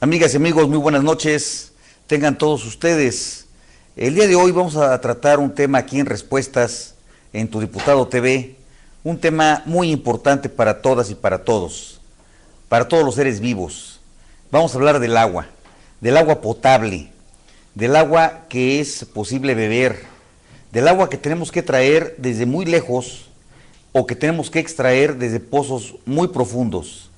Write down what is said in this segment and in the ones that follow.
Amigas y amigos, muy buenas noches. Tengan todos ustedes. El día de hoy vamos a tratar un tema aquí en Respuestas en Tu Diputado TV, un tema muy importante para todas y para todos los seres vivos. Vamos a hablar del agua potable, del agua que es posible beber, del agua que tenemos que traer desde muy lejos o que tenemos que extraer desde pozos muy profundos.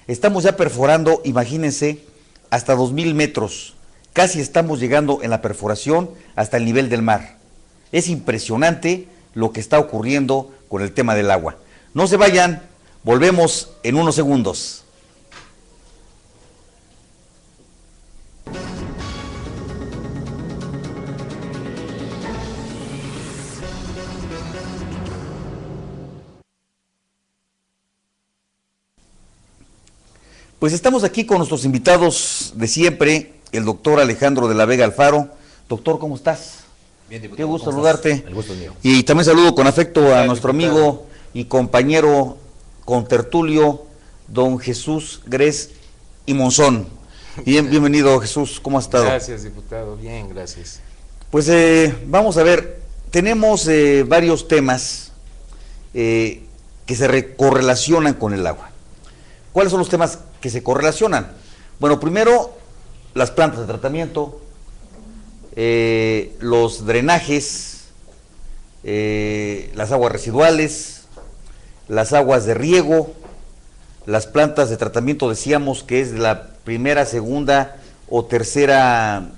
Estamos ya perforando, imagínense, hasta 2000 metros. Casi estamos llegando en la perforación hasta el nivel del mar. Es impresionante lo que está ocurriendo con el tema del agua. No se vayan, volvemos en unos segundos. Pues estamos aquí con nuestros invitados de siempre, el doctor Alejandro de la Vega Alfaro. Doctor, ¿cómo estás? Bien, diputado. Qué gusto saludarte. El gusto es mío. Y también saludo con afecto a nuestro diputado. amigo y compañero contertulio, don Jesús Gres y Monzón. Bienvenido, Jesús, ¿cómo has estado? Gracias, diputado. Bien, gracias. Pues vamos a ver, tenemos varios temas que se correlacionan con el agua. ¿Cuáles son los temas que se correlacionan? Bueno, primero, las plantas de tratamiento, los drenajes, las aguas residuales, las aguas de riego, las plantas de tratamiento, decíamos que es de la primera, segunda o tercera,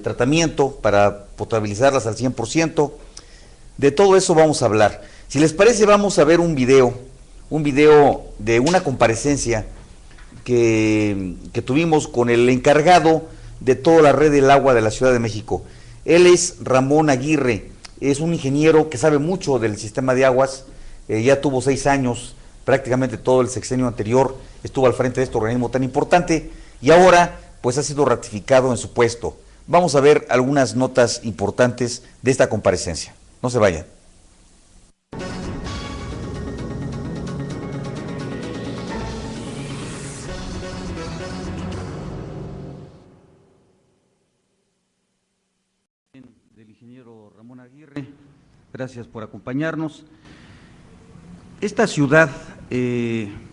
tratamiento para potabilizarlas al 100%. De todo eso vamos a hablar. Si les parece, vamos a ver un video de una comparecencia que tuvimos con el encargado de toda la red del agua de la Ciudad de México. Él es Ramón Aguirre, es un ingeniero que sabe mucho del sistema de aguas, ya tuvo 6 años, prácticamente todo el sexenio anterior estuvo al frente de este organismo tan importante y ahora pues ha sido ratificado en su puesto. Vamos a ver algunas notas importantes de esta comparecencia. No se vayan. Del ingeniero Ramón Aguirre, gracias por acompañarnos. Esta ciudad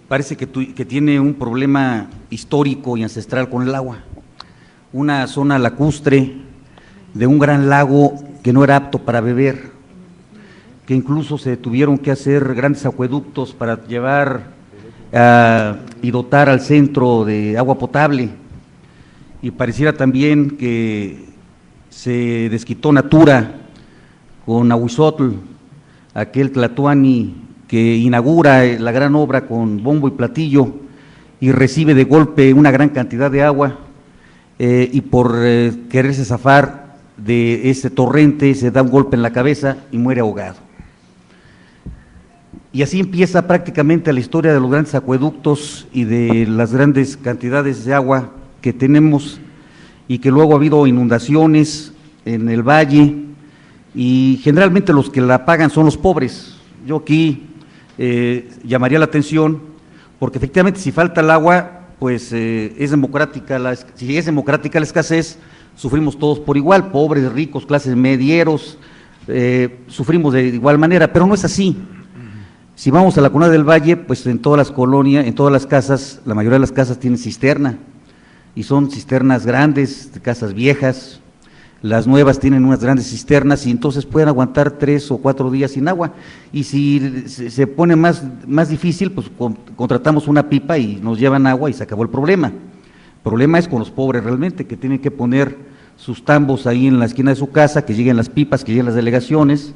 parece que tiene un problema histórico y ancestral con el agua, una zona lacustre de un gran lago que no era apto para beber, que incluso se tuvieron que hacer grandes acueductos para llevar y dotar al centro de agua potable, y pareciera también que se desquitó Natura con Nahuizotl, aquel tlatoani que inaugura la gran obra con bombo y platillo y recibe de golpe una gran cantidad de agua y por quererse zafar de ese torrente se da un golpe en la cabeza y muere ahogado. Y así empieza prácticamente la historia de los grandes acueductos y de las grandes cantidades de agua que tenemos, y que luego ha habido inundaciones en el valle y generalmente los que la pagan son los pobres. Yo aquí llamaría la atención porque efectivamente si falta el agua, pues es democrática la escasez, sufrimos todos por igual, pobres, ricos, clases medieros, sufrimos de igual manera, pero no es así. Si vamos a la Comunidad del Valle, pues en todas las colonias, en todas las casas, la mayoría de las casas tienen cisterna, y son cisternas grandes, de casas viejas. Las nuevas tienen unas grandes cisternas y entonces pueden aguantar 3 o 4 días sin agua, y si se pone más difícil, pues contratamos una pipa y nos llevan agua y se acabó el problema. El problema es con los pobres realmente, que tienen que poner sus tambos ahí en la esquina de su casa, que lleguen las pipas, que lleguen las delegaciones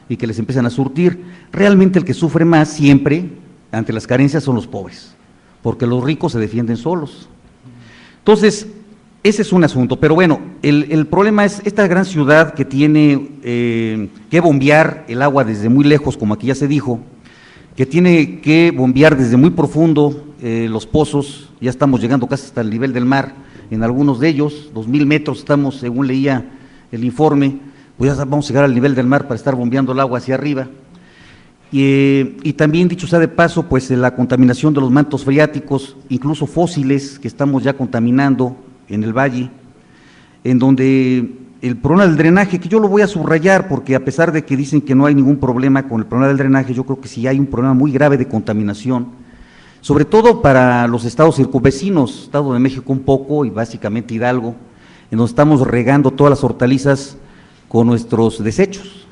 y que les empiezan a surtir. Realmente el que sufre más siempre ante las carencias son los pobres, porque los ricos se defienden solos. Entonces, ese es un asunto, pero bueno, el problema es esta gran ciudad que tiene que bombear el agua desde muy lejos, como aquí ya se dijo, que tiene que bombear desde muy profundo los pozos, ya estamos llegando casi hasta el nivel del mar, en algunos de ellos, 2000 metros estamos, según leía el informe, pues ya vamos a llegar al nivel del mar para estar bombeando el agua hacia arriba. Y también, dicho sea de paso, pues la contaminación de los mantos freáticos, incluso fósiles, que estamos ya contaminando en el valle, en donde el problema del drenaje, que yo lo voy a subrayar, porque a pesar de que dicen que no hay ningún problema con el problema del drenaje, yo creo que sí hay un problema muy grave de contaminación, sobre todo para los estados circunvecinos, Estado de México un poco, y básicamente Hidalgo, en donde estamos regando todas las hortalizas con nuestros desechos.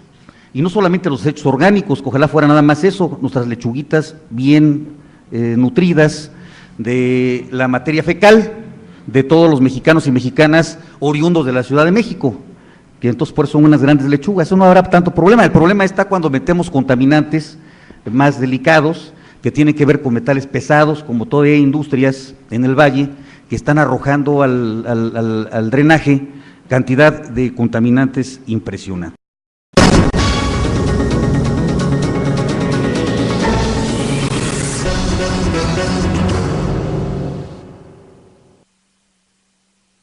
Y no solamente los desechos orgánicos, que ojalá fuera nada más eso, nuestras lechuguitas bien nutridas de la materia fecal de todos los mexicanos y mexicanas oriundos de la Ciudad de México, que entonces por eso son unas grandes lechugas. Eso no habrá tanto problema. El problema está cuando metemos contaminantes más delicados, que tienen que ver con metales pesados, como todavía hay industrias en el valle que están arrojando al drenaje cantidad de contaminantes impresionante.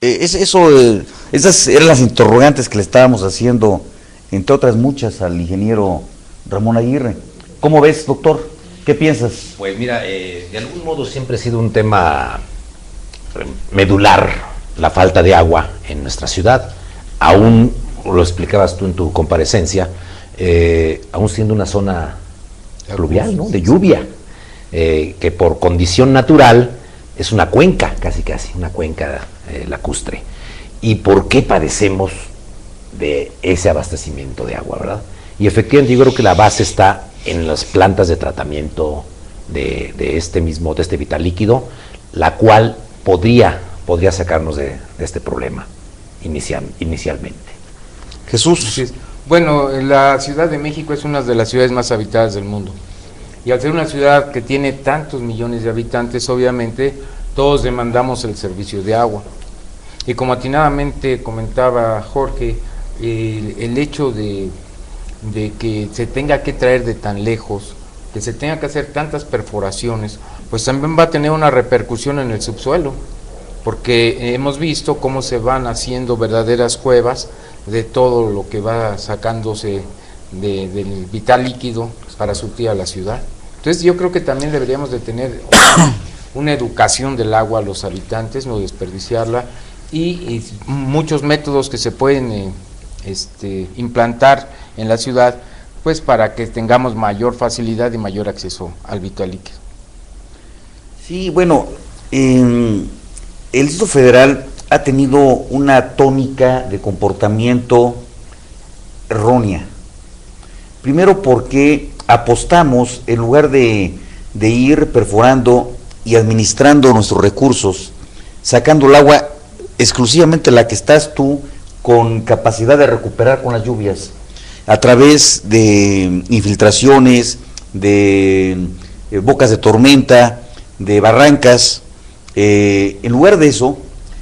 Esas eran las interrogantes que le estábamos haciendo, entre otras muchas, al ingeniero Ramón Aguirre. ¿Cómo ves, doctor? ¿Qué piensas? Pues mira, de algún modo siempre ha sido un tema medular la falta de agua en nuestra ciudad, aún lo explicabas tú en tu comparecencia, aún siendo una zona aluvial, ¿no? De lluvia, que por condición natural es una cuenca, casi una cuenca lacustre. ¿Y por qué padecemos de ese abastecimiento de agua, verdad? Y efectivamente yo creo que la base está en las plantas de tratamiento de este vital líquido, la cual podría sacarnos de este problema inicialmente. Jesús. Bueno, la Ciudad de México es una de las ciudades más habitadas del mundo. Y al ser una ciudad que tiene tantos millones de habitantes, obviamente todos demandamos el servicio de agua. Y como atinadamente comentaba Jorge, el hecho de que se tenga que traer de tan lejos, que se tenga que hacer tantas perforaciones, pues también va a tener una repercusión en el subsuelo, porque hemos visto cómo se van haciendo verdaderas cuevas de todo lo que va sacándose del vital líquido para surtir a la ciudad. Entonces yo creo que también deberíamos de tener una educación del agua a los habitantes, no desperdiciarla, y muchos métodos que se pueden implantar en la ciudad, pues para que tengamos mayor facilidad y mayor acceso al vital líquido. Sí, bueno, el Distrito Federal ha tenido una tónica de comportamiento errónea. Primero porque apostamos, en lugar de ir perforando y administrando nuestros recursos, sacando el agua exclusivamente la que estás tú con capacidad de recuperar con las lluvias, a través de infiltraciones, de bocas de tormenta, de barrancas. En lugar de eso,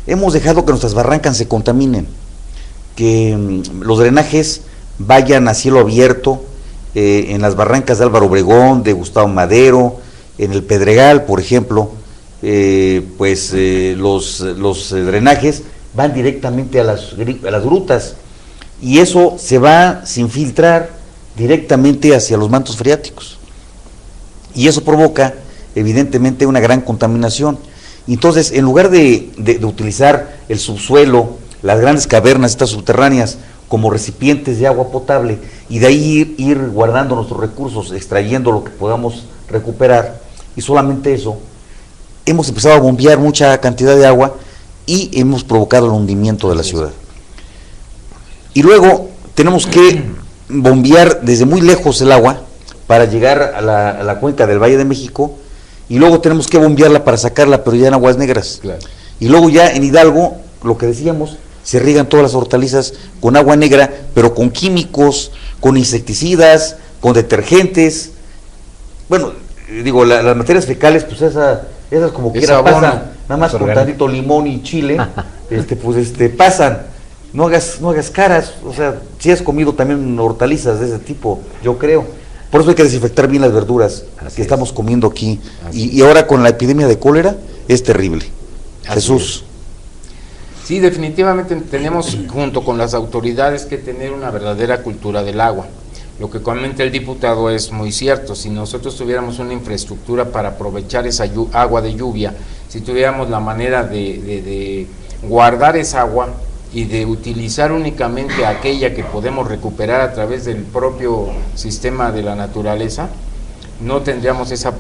hemos dejado que nuestras barrancas se contaminen, que los drenajes vayan a cielo abierto, en las barrancas de Álvaro Obregón, de Gustavo Madero, en el Pedregal, por ejemplo, los drenajes van directamente a las grutas, y eso se va sin filtrar directamente hacia los mantos freáticos, y eso provoca evidentemente una gran contaminación. Entonces, en lugar de utilizar el subsuelo, las grandes cavernas estas subterráneas como recipientes de agua potable, y de ahí ir guardando nuestros recursos, extrayendo lo que podamos recuperar, y solamente eso, hemos empezado a bombear mucha cantidad de agua y hemos provocado el hundimiento de la ciudad. Y luego tenemos que bombear desde muy lejos el agua para llegar a la cuenca del Valle de México, y luego tenemos que bombearla para sacarla, pero ya en aguas negras. Claro. Y luego ya en Hidalgo, lo que decíamos, se riegan todas las hortalizas con agua negra, pero con químicos, con insecticidas, con detergentes. Bueno, digo, las materias fecales, pues esas como quiera pasan, nada más con tantito limón y chile, pasan. No hagas caras, o sea, si has comido también hortalizas de ese tipo, yo creo. Por eso hay que desinfectar bien las verduras que estamos comiendo aquí. Y ahora con la epidemia de cólera es terrible. Jesús. Sí, definitivamente tenemos junto con las autoridades que tener una verdadera cultura del agua. Lo que comenta el diputado es muy cierto. Si nosotros tuviéramos una infraestructura para aprovechar esa agua de lluvia, si tuviéramos la manera de guardar esa agua y de utilizar únicamente aquella que podemos recuperar a través del propio sistema de la naturaleza, no tendríamos esa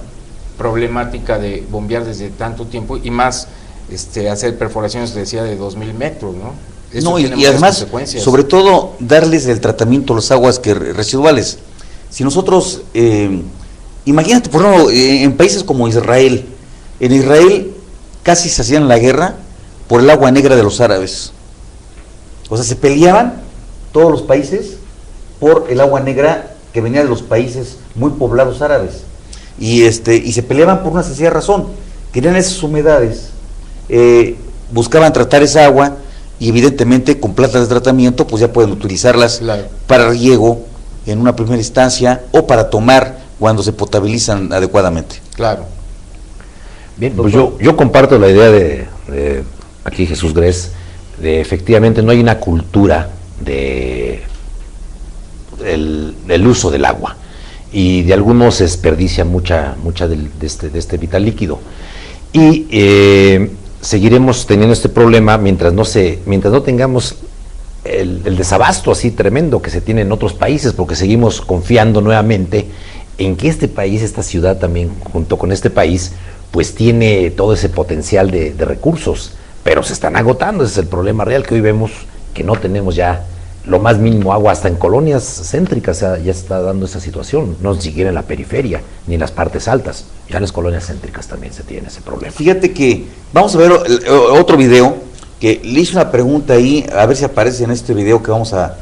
problemática de bombear desde tanto tiempo y más hacer perforaciones, decía, de 2000 metros, ¿no? Eso No, tiene y muchas además, consecuencias. sobre todo, darles el tratamiento a las aguas residuales. Si nosotros, imagínate, por ejemplo, en países como Israel, en Israel casi se hacían la guerra por el agua negra de los árabes. O sea, se peleaban todos los países por el agua negra que venía de los países muy poblados árabes. Y se peleaban por una sencilla razón: querían esas humedades, buscaban tratar esa agua, y evidentemente con plantas de tratamiento pues ya pueden utilizarlas, claro, para riego en una primera instancia o para tomar cuando se potabilizan adecuadamente. Claro. Bien, pues yo comparto la idea de aquí Jesús Grez, de efectivamente no hay una cultura del uso del agua, y de algún modo se desperdicia mucha de este vital líquido, y seguiremos teniendo este problema mientras no tengamos el desabasto así tremendo que se tiene en otros países, porque seguimos confiando nuevamente en que este país, esta ciudad también, junto con este país, pues tiene todo ese potencial de recursos, pero se están agotando. Ese es el problema real, que hoy vemos que no tenemos ya lo más mínimo agua. Hasta en colonias céntricas ya está dando esa situación, no ni siquiera en la periferia, ni en las partes altas, ya en las colonias céntricas también se tiene ese problema. Fíjate que vamos a ver otro video, que le hice una pregunta ahí, a ver si aparece en este video que vamos a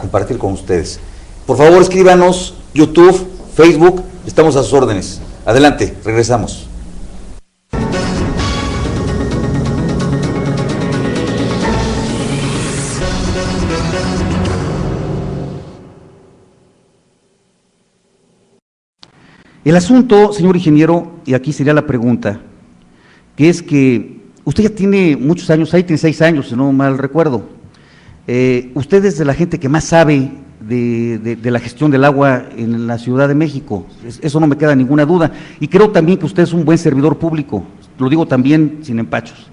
compartir con ustedes. Por favor, escríbanos, YouTube, Facebook, estamos a sus órdenes. Adelante, regresamos. El asunto, señor ingeniero, y aquí sería la pregunta, que es que usted ya tiene muchos años, ahí tiene 6 años, si no mal recuerdo. Usted es de la gente que más sabe de la gestión del agua en la Ciudad de México, eso no me queda ninguna duda, y creo también que usted es un buen servidor público, lo digo también sin empachos.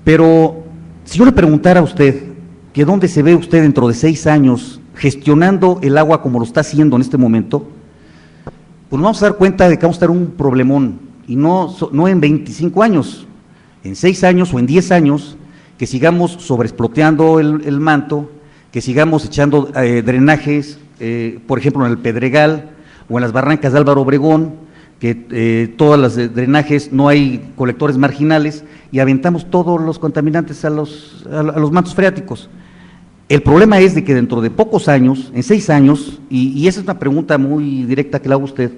Pero si yo le preguntara a usted que dónde se ve usted dentro de 6 años gestionando el agua como lo está haciendo en este momento, pues nos vamos a dar cuenta de que vamos a estar un problemón, y no en 25 años, en 6 años o en 10 años, que sigamos sobreexploteando el manto, que sigamos echando drenajes, por ejemplo en el Pedregal o en las barrancas de Álvaro Obregón, que todas las drenajes no hay colectores marginales, y aventamos todos los contaminantes a los mantos freáticos. El problema es de que dentro de pocos años, en 6 años, y esa es una pregunta muy directa que le hago a usted,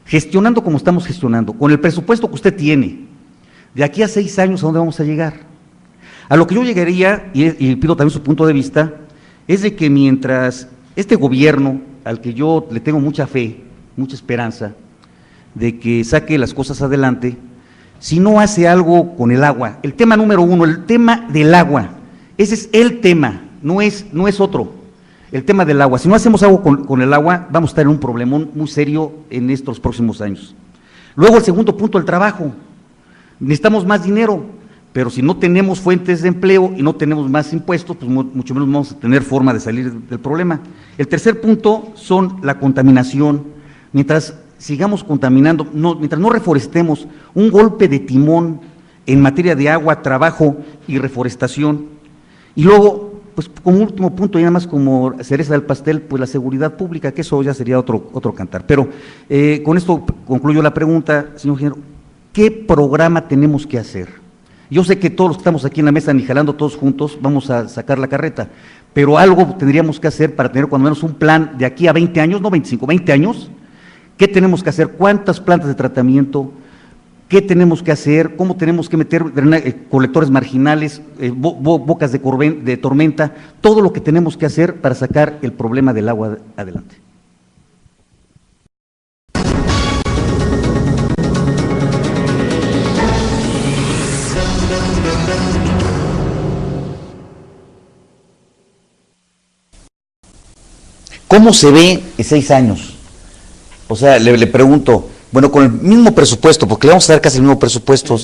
gestionando como estamos gestionando, con el presupuesto que usted tiene, de aquí a 6 años, ¿a dónde vamos a llegar? A lo que yo llegaría, y pido también su punto de vista, es de que mientras este gobierno, al que yo le tengo mucha fe, mucha esperanza, de que saque las cosas adelante, si no hace algo con el agua, el tema número 1, el tema del agua, ese es el tema, no es otro, el tema del agua. Si no hacemos algo con el agua, vamos a estar en un problemón muy serio en estos próximos años. Luego el segundo punto, el trabajo. Necesitamos más dinero, pero si no tenemos fuentes de empleo y no tenemos más impuestos, pues mucho menos vamos a tener forma de salir del problema. El tercer punto son la contaminación. Mientras sigamos contaminando, mientras no reforestemos, un golpe de timón en materia de agua, trabajo y reforestación. Y luego, pues como último punto, y nada más como cereza del pastel, pues la seguridad pública, que eso ya sería otro cantar. Pero con esto concluyo la pregunta, señor ingeniero, ¿qué programa tenemos que hacer? Yo sé que todos los que estamos aquí en la mesa, ni jalando todos juntos, vamos a sacar la carreta, pero algo tendríamos que hacer para tener cuando menos un plan de aquí a 20 años, no 25, 20 años. ¿Qué tenemos que hacer? ¿Cuántas plantas de tratamiento? ¿Qué tenemos que hacer? ¿Cómo tenemos que meter colectores marginales, bocas de tormenta? Todo lo que tenemos que hacer para sacar el problema del agua adelante. ¿Cómo se ve en 6 años? O sea, le pregunto, bueno, con el mismo presupuesto, porque le vamos a dar casi el mismo presupuesto,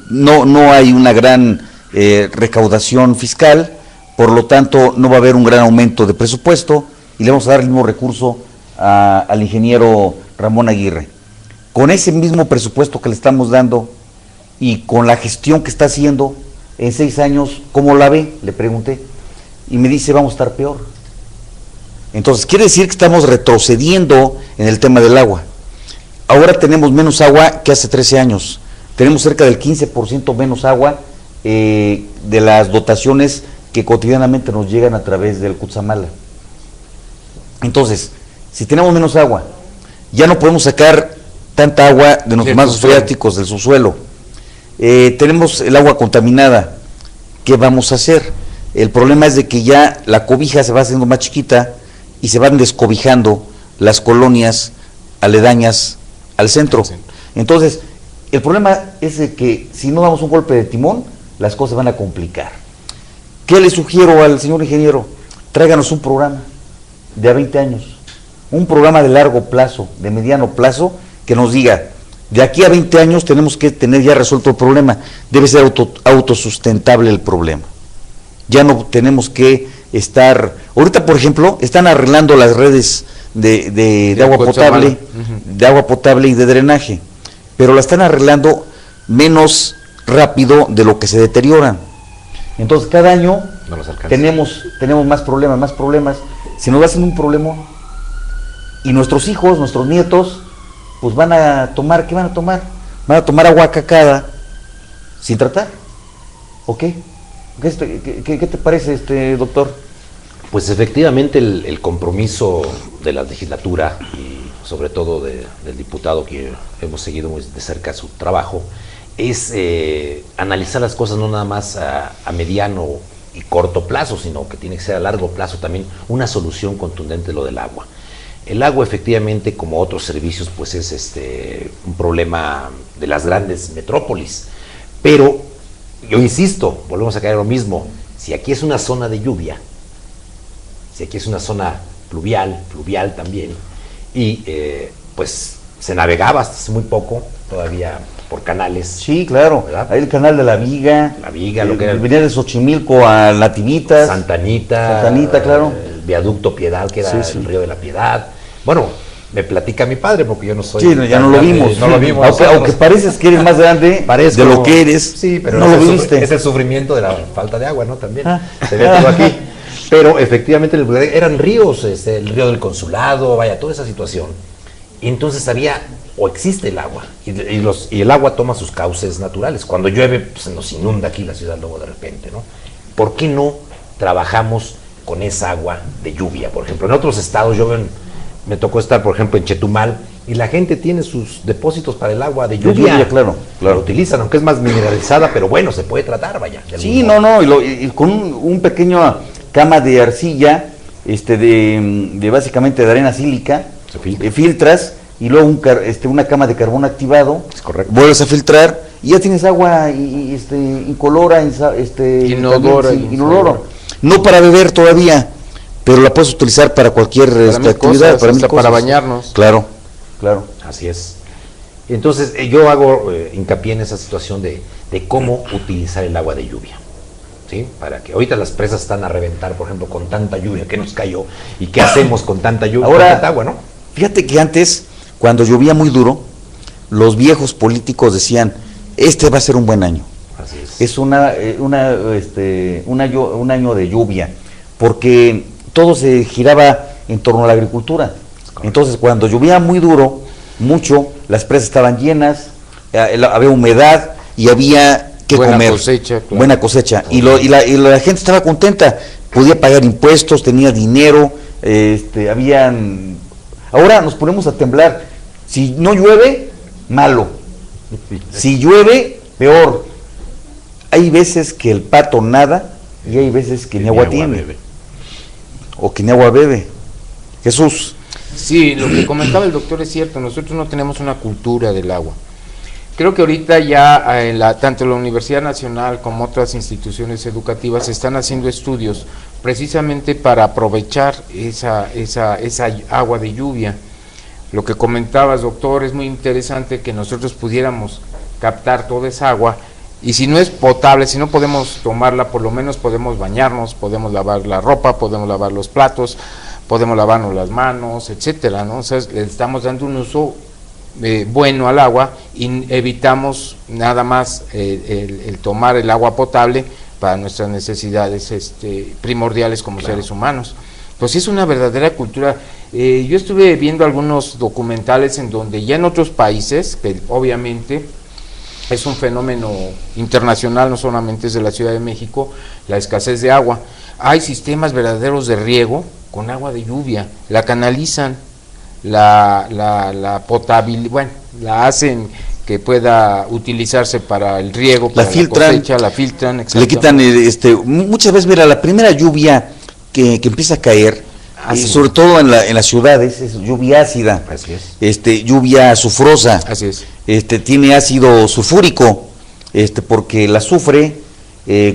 no hay una gran recaudación fiscal, por lo tanto no va a haber un gran aumento de presupuesto y le vamos a dar el mismo recurso al ingeniero Ramón Aguirre. Con ese mismo presupuesto que le estamos dando y con la gestión que está haciendo, en 6 años, ¿cómo la ve? Le pregunté. Y me dice, vamos a estar peor. Entonces, quiere decir que estamos retrocediendo en el tema del agua. Ahora tenemos menos agua que hace 13 años. Tenemos cerca del 15% menos agua de las dotaciones que cotidianamente nos llegan a través del Cutzamala. Entonces, si tenemos menos agua, ya no podemos sacar tanta agua de nuestros mantos freáticos, del subsuelo. Tenemos el agua contaminada. ¿Qué vamos a hacer? El problema es de que ya la cobija se va haciendo más chiquita y se van descobijando las colonias aledañas al centro. Entonces, el problema es de que si no damos un golpe de timón, las cosas van a complicar. ¿Qué le sugiero al señor ingeniero? Tráiganos un programa de a 20 años, un programa de largo plazo, de mediano plazo, que nos diga, de aquí a 20 años tenemos que tener ya resuelto el problema, debe ser autosustentable el problema. Ya no tenemos que estar, ahorita por ejemplo, están arreglando las redes de agua potable, de agua potable y de drenaje, pero la están arreglando menos rápido de lo que se deterioran. Entonces cada año tenemos más problemas, se nos va haciendo un problema y nuestros hijos, nuestros nietos, pues van a tomar, ¿qué van a tomar? Van a tomar agua cacada sin tratar, ¿o qué? ¿Qué te parece, doctor? Pues efectivamente el compromiso de la legislatura y sobre todo del diputado que hemos seguido muy de cerca su trabajo es analizar las cosas no nada más a mediano y corto plazo, sino que tiene que ser a largo plazo también una solución contundente de lo del agua. El agua efectivamente, como otros servicios, pues es un problema de las grandes metrópolis, pero yo insisto, volvemos a caer a lo mismo, si aquí es una zona de lluvia, si aquí es una zona fluvial también, y pues se navegaba hasta hace muy poco, todavía por canales. Sí, claro, ¿verdad? Hay el canal de la Viga, lo que era venía de Xochimilco a Nativitas, Santa Anita, claro, el viaducto Piedad, que era sí. el río de la Piedad. Bueno, me platica mi padre, porque yo no soy... Sí, ya no lo vimos. No lo vimos. Aunque pareces que eres más grande de lo que eres, sí, pero no lo viste. Es el sufrimiento de la falta de agua, ¿no? También se ve todo aquí. Pero efectivamente eran ríos, el río del Consulado, vaya, toda esa situación. Y entonces había, o existe el agua, y el agua toma sus cauces naturales. Cuando llueve, pues se nos inunda aquí la ciudad luego de repente, ¿no? ¿Por qué no trabajamos con esa agua de lluvia? Por ejemplo, en otros estados me tocó estar, por ejemplo, en Chetumal, y la gente tiene sus depósitos para el agua de lluvia. Claro. Lo utilizan, aunque es más mineralizada, pero bueno, se puede tratar, vaya. Sí, y con un pequeño cama de arcilla, de básicamente de arena sílica, filtras, y luego una cama de carbón activado, es correcto. Vuelves a filtrar, y ya tienes agua incolora, inolora. No para beber todavía, pero la puedes utilizar para cualquier actividad, para bañarnos. Claro. Así es. Entonces, yo hago hincapié en esa situación de cómo utilizar el agua de lluvia. ¿Sí? Para que ahorita las presas están a reventar, por ejemplo, con tanta lluvia que nos cayó. ¿Y qué hacemos con tanta lluvia? Ahora, con tanta agua, ¿no? Fíjate que antes, cuando llovía muy duro, los viejos políticos decían, este va a ser un buen año. Así es. Es un año de lluvia, porque todo se giraba en torno a la agricultura. Entonces, cuando llovía muy duro, mucho, las presas estaban llenas, había humedad y había que comer. Cosecha, claro. Buena cosecha. Y la gente estaba contenta, podía pagar impuestos, tenía dinero, Ahora nos ponemos a temblar. Si no llueve, malo. Si llueve, peor. Hay veces que el pato nada y hay veces que ni agua tiene. Bebe. O que ni agua bebe. Jesús. Sí, lo que comentaba el doctor es cierto, nosotros no tenemos una cultura del agua. Creo que ahorita ya tanto la Universidad Nacional como otras instituciones educativas están haciendo estudios precisamente para aprovechar esa agua de lluvia. Lo que comentabas, doctor, es muy interesante que nosotros pudiéramos captar toda esa agua, y si no es potable, si no podemos tomarla, por lo menos podemos bañarnos, podemos lavar la ropa, podemos lavar los platos, podemos lavarnos las manos, etcétera, ¿no? O sea, le estamos dando un uso bueno al agua y evitamos nada más el tomar el agua potable para nuestras necesidades primordiales como seres humanos. Pues es una verdadera cultura. Yo estuve viendo algunos documentales en donde ya en otros países, que obviamente es un fenómeno internacional, no solamente es de la Ciudad de México, la escasez de agua. Hay sistemas verdaderos de riego con agua de lluvia, la canalizan, la potabilidad, bueno, la hacen que pueda utilizarse para el riego, para la filtran, cosecha, la filtran, le quitan, muchas veces, mira, la primera lluvia que empieza a caer, sobre todo en las ciudades, es lluvia ácida, así es. Lluvia azufrosa, así es. Tiene ácido sulfúrico, porque el azufre,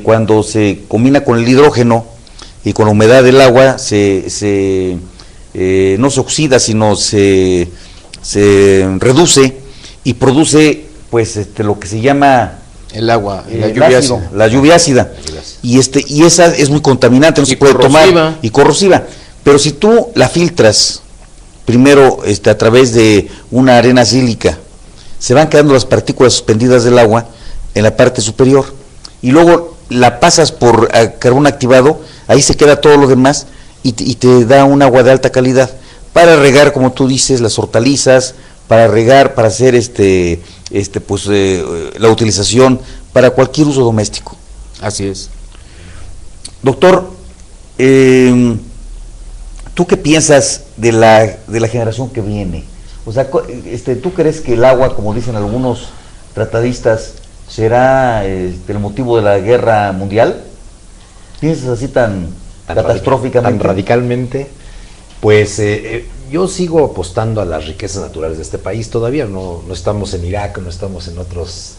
cuando se combina con el hidrógeno y con la humedad del agua, no se oxida, sino se reduce y produce, pues, lo que se llama el agua, la lluvia ácida. Y esa es muy contaminante, no se puede tomar, y corrosiva. Pero si tú la filtras primero a través de una arena sílica, se van quedando las partículas suspendidas del agua en la parte superior, y luego la pasas por carbón activado, ahí se queda todo lo demás y te da un agua de alta calidad para regar, como tú dices, las hortalizas, para regar, para hacer la utilización para cualquier uso doméstico. Así es. Doctor, ¿tú qué piensas de la generación que viene? O sea, ¿tú crees que el agua, como dicen algunos tratadistas, será el motivo de la guerra mundial? ¿Piensas así tan catastróficamente? Tan radicalmente. Pues yo sigo apostando a las riquezas naturales de este país. Todavía no estamos en Irak, no estamos en otros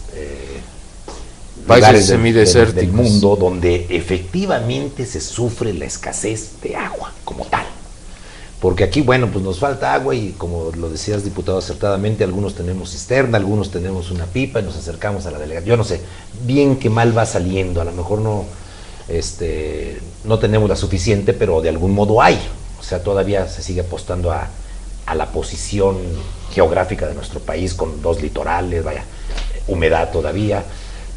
países lugares del mundo donde efectivamente se sufre la escasez de agua como tal. Porque aquí, bueno, pues nos falta agua y, como lo decías, diputado, acertadamente, algunos tenemos cisterna, algunos tenemos una pipa y nos acercamos a la delegación. Yo no sé, bien que mal va saliendo, a lo mejor no tenemos la suficiente, pero de algún modo hay. O sea, todavía se sigue apostando a la posición geográfica de nuestro país con 2 litorales, humedad todavía,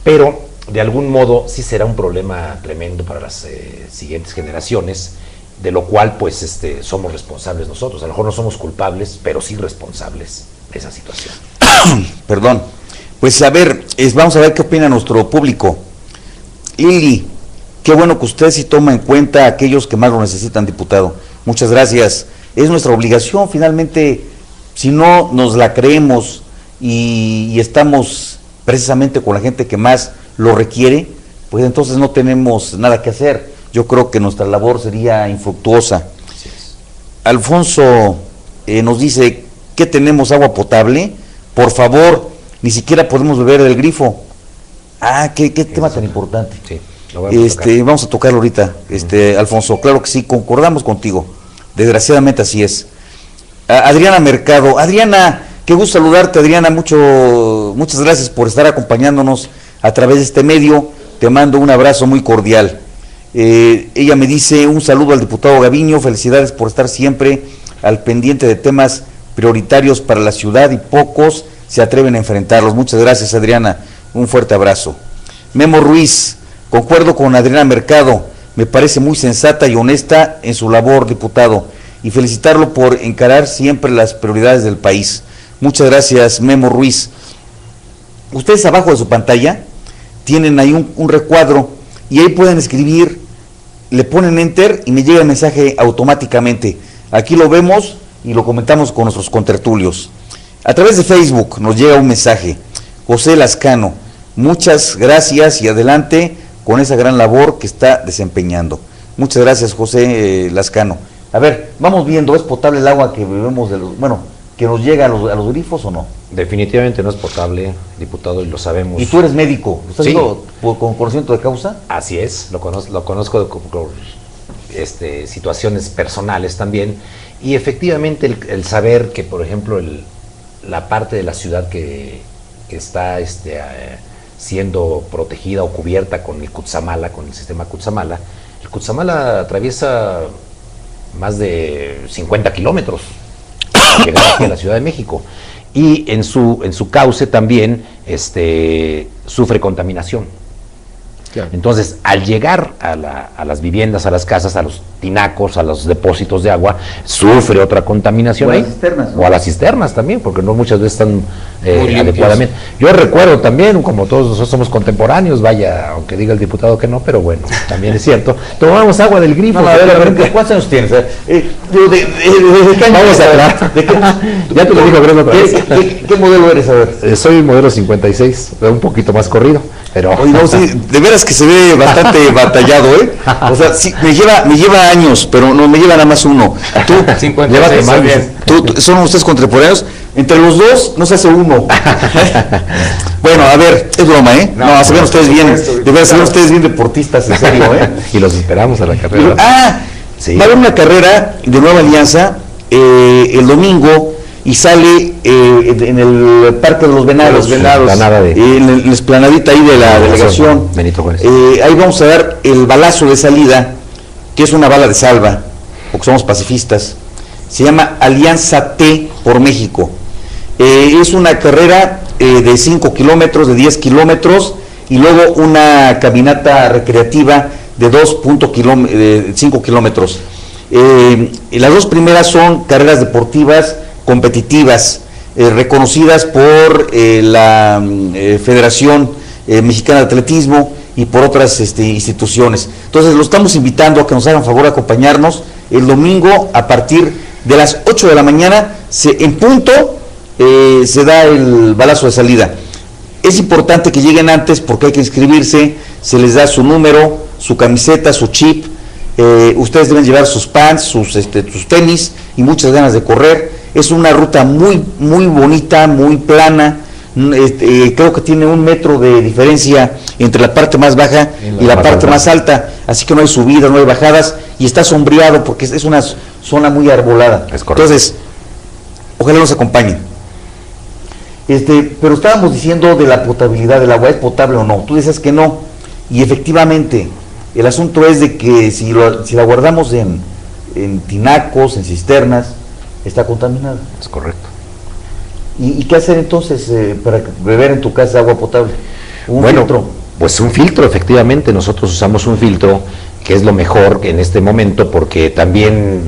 pero de algún modo sí será un problema tremendo para las siguientes generaciones, de lo cual pues somos responsables nosotros. A lo mejor no somos culpables, pero sí responsables de esa situación. Perdón. Pues a ver, vamos a ver qué opina nuestro público. Lili, qué bueno que usted sí toma en cuenta a aquellos que más lo necesitan, diputado. Muchas gracias. Es nuestra obligación, finalmente, si no nos la creemos y estamos precisamente con la gente que más lo requiere, pues entonces no tenemos nada que hacer. Yo creo que nuestra labor sería infructuosa. Alfonso nos dice que tenemos agua potable. Por favor, ni siquiera podemos beber del grifo. Qué tema tan importante. Sí, vamos a tocarlo ahorita, Alfonso. Claro que sí, concordamos contigo. Desgraciadamente así es. Adriana Mercado. Adriana, qué gusto saludarte, Adriana. Muchas gracias por estar acompañándonos a través de este medio. Te mando un abrazo muy cordial. Ella me dice: un saludo al diputado Gaviño, felicidades por estar siempre al pendiente de temas prioritarios para la ciudad y pocos se atreven a enfrentarlos. Muchas gracias, Adriana, un fuerte abrazo. Memo Ruiz: concuerdo con Adriana Mercado, me parece muy sensata y honesta en su labor, diputado, y felicitarlo por encarar siempre las prioridades del país. Muchas gracias, Memo Ruiz. Ustedes abajo de su pantalla tienen ahí un recuadro y ahí pueden escribir, le ponen enter y me llega el mensaje automáticamente. Aquí lo vemos y lo comentamos con nuestros contertulios. A través de Facebook nos llega un mensaje: José Lascano, muchas gracias y adelante con esa gran labor que está desempeñando. Muchas gracias, José Lascano. A ver, vamos viendo, ¿es potable el agua que bebemos que nos llega a los grifos o no? Definitivamente no es potable, diputado, y lo sabemos. Y tú eres médico, ¿estás Sí. haciendo con conocimiento de causa? Así es, lo conozco por situaciones personales también, y efectivamente el saber que, por ejemplo, la parte de la ciudad que está siendo protegida o cubierta con el Cutzamala, con el sistema Cutzamala, el Cutzamala atraviesa más de 50 kilómetros para llegar aquí a la Ciudad de México, y en su cauce también sufre contaminación. Claro. Entonces, al llegar a las viviendas, a las casas, a los tinacos, a los depósitos de agua, sufre otra contaminación O a ahí. las cisternas, ¿no? O a las cisternas también, porque no muchas veces están Muy limpios. adecuadamente. Yo recuerdo también, como todos nosotros somos contemporáneos, vaya, aunque diga el diputado que no, pero bueno, también es cierto, tomamos agua del grifo. No, a ver, seguramente. ¿cuántos años tienes? Vamos a hablar. Ya te lo dijo Greno otra vez. ¿Qué modelo eres? A ver. Soy modelo 56, un poquito más corrido, pero... Oye, no, sí, de veras que se ve bastante batallado, ¿eh? O sea, sí, me lleva años, pero no me lleva nada más uno. Tú, 56, llévate más, bien. son ustedes contemporáneos. Entre los dos no se hace uno. Bueno, a ver, es broma, ¿eh? No, se ven ustedes bien, de veras se ven ustedes bien deportistas, en serio, ¿eh? Y los esperamos a la carrera. Sí. Va a haber una carrera de Nueva Alianza el domingo y sale en el Parque de los Venados. De los Venados. Explanada de- En la explanadita ahí de la delegación. Benito Juárez. Ahí vamos a dar el balazo de salida, que es una bala de salva, porque somos pacifistas. Se llama Alianza T por México. Es una carrera de 5 kilómetros, de 10 kilómetros, y luego una caminata recreativa de 5 kilómetros. Las dos primeras son carreras deportivas competitivas, reconocidas por la Federación Mexicana de Atletismo y por otras instituciones. Entonces, los estamos invitando a que nos hagan favor de acompañarnos el domingo a partir de las 8 de la mañana, en punto, se da el balazo de salida. Es importante que lleguen antes porque hay que inscribirse, se les da su número, su camiseta, su chip. Ustedes deben llevar sus pants, sus tenis y muchas ganas de correr. Es una ruta muy, muy bonita, muy plana. Creo que tiene 1 metro de diferencia entre la parte más baja y la parte más alta, así que no hay subidas, no hay bajadas, y está sombreado porque es una zona muy arbolada. Es correcto. Entonces, ojalá nos acompañen. Pero estábamos diciendo de la potabilidad del agua, ¿es potable o no? Tú dices que no, y efectivamente, el asunto es de que si la guardamos en tinacos, en cisternas, está contaminada. Es correcto. ¿Y qué hacer entonces para beber en tu casa agua potable? ¿Un filtro? Pues un filtro, efectivamente, nosotros usamos un filtro, que es lo mejor en este momento, porque también,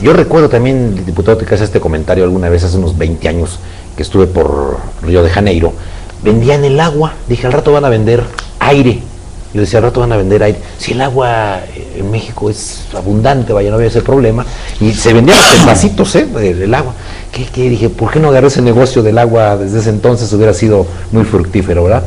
yo recuerdo también, diputado, que hace este comentario alguna vez hace unos 20 años, que estuve por Río de Janeiro, vendían el agua, dije, al rato van a vender aire. Yo decía, al rato van a vender aire. Si el agua en México es abundante, vaya, no había ese problema. Y se vendían los vasitos del agua. ¿Qué? Dije, ¿por qué no agarré ese negocio del agua desde ese entonces? Hubiera sido muy fructífero, ¿verdad?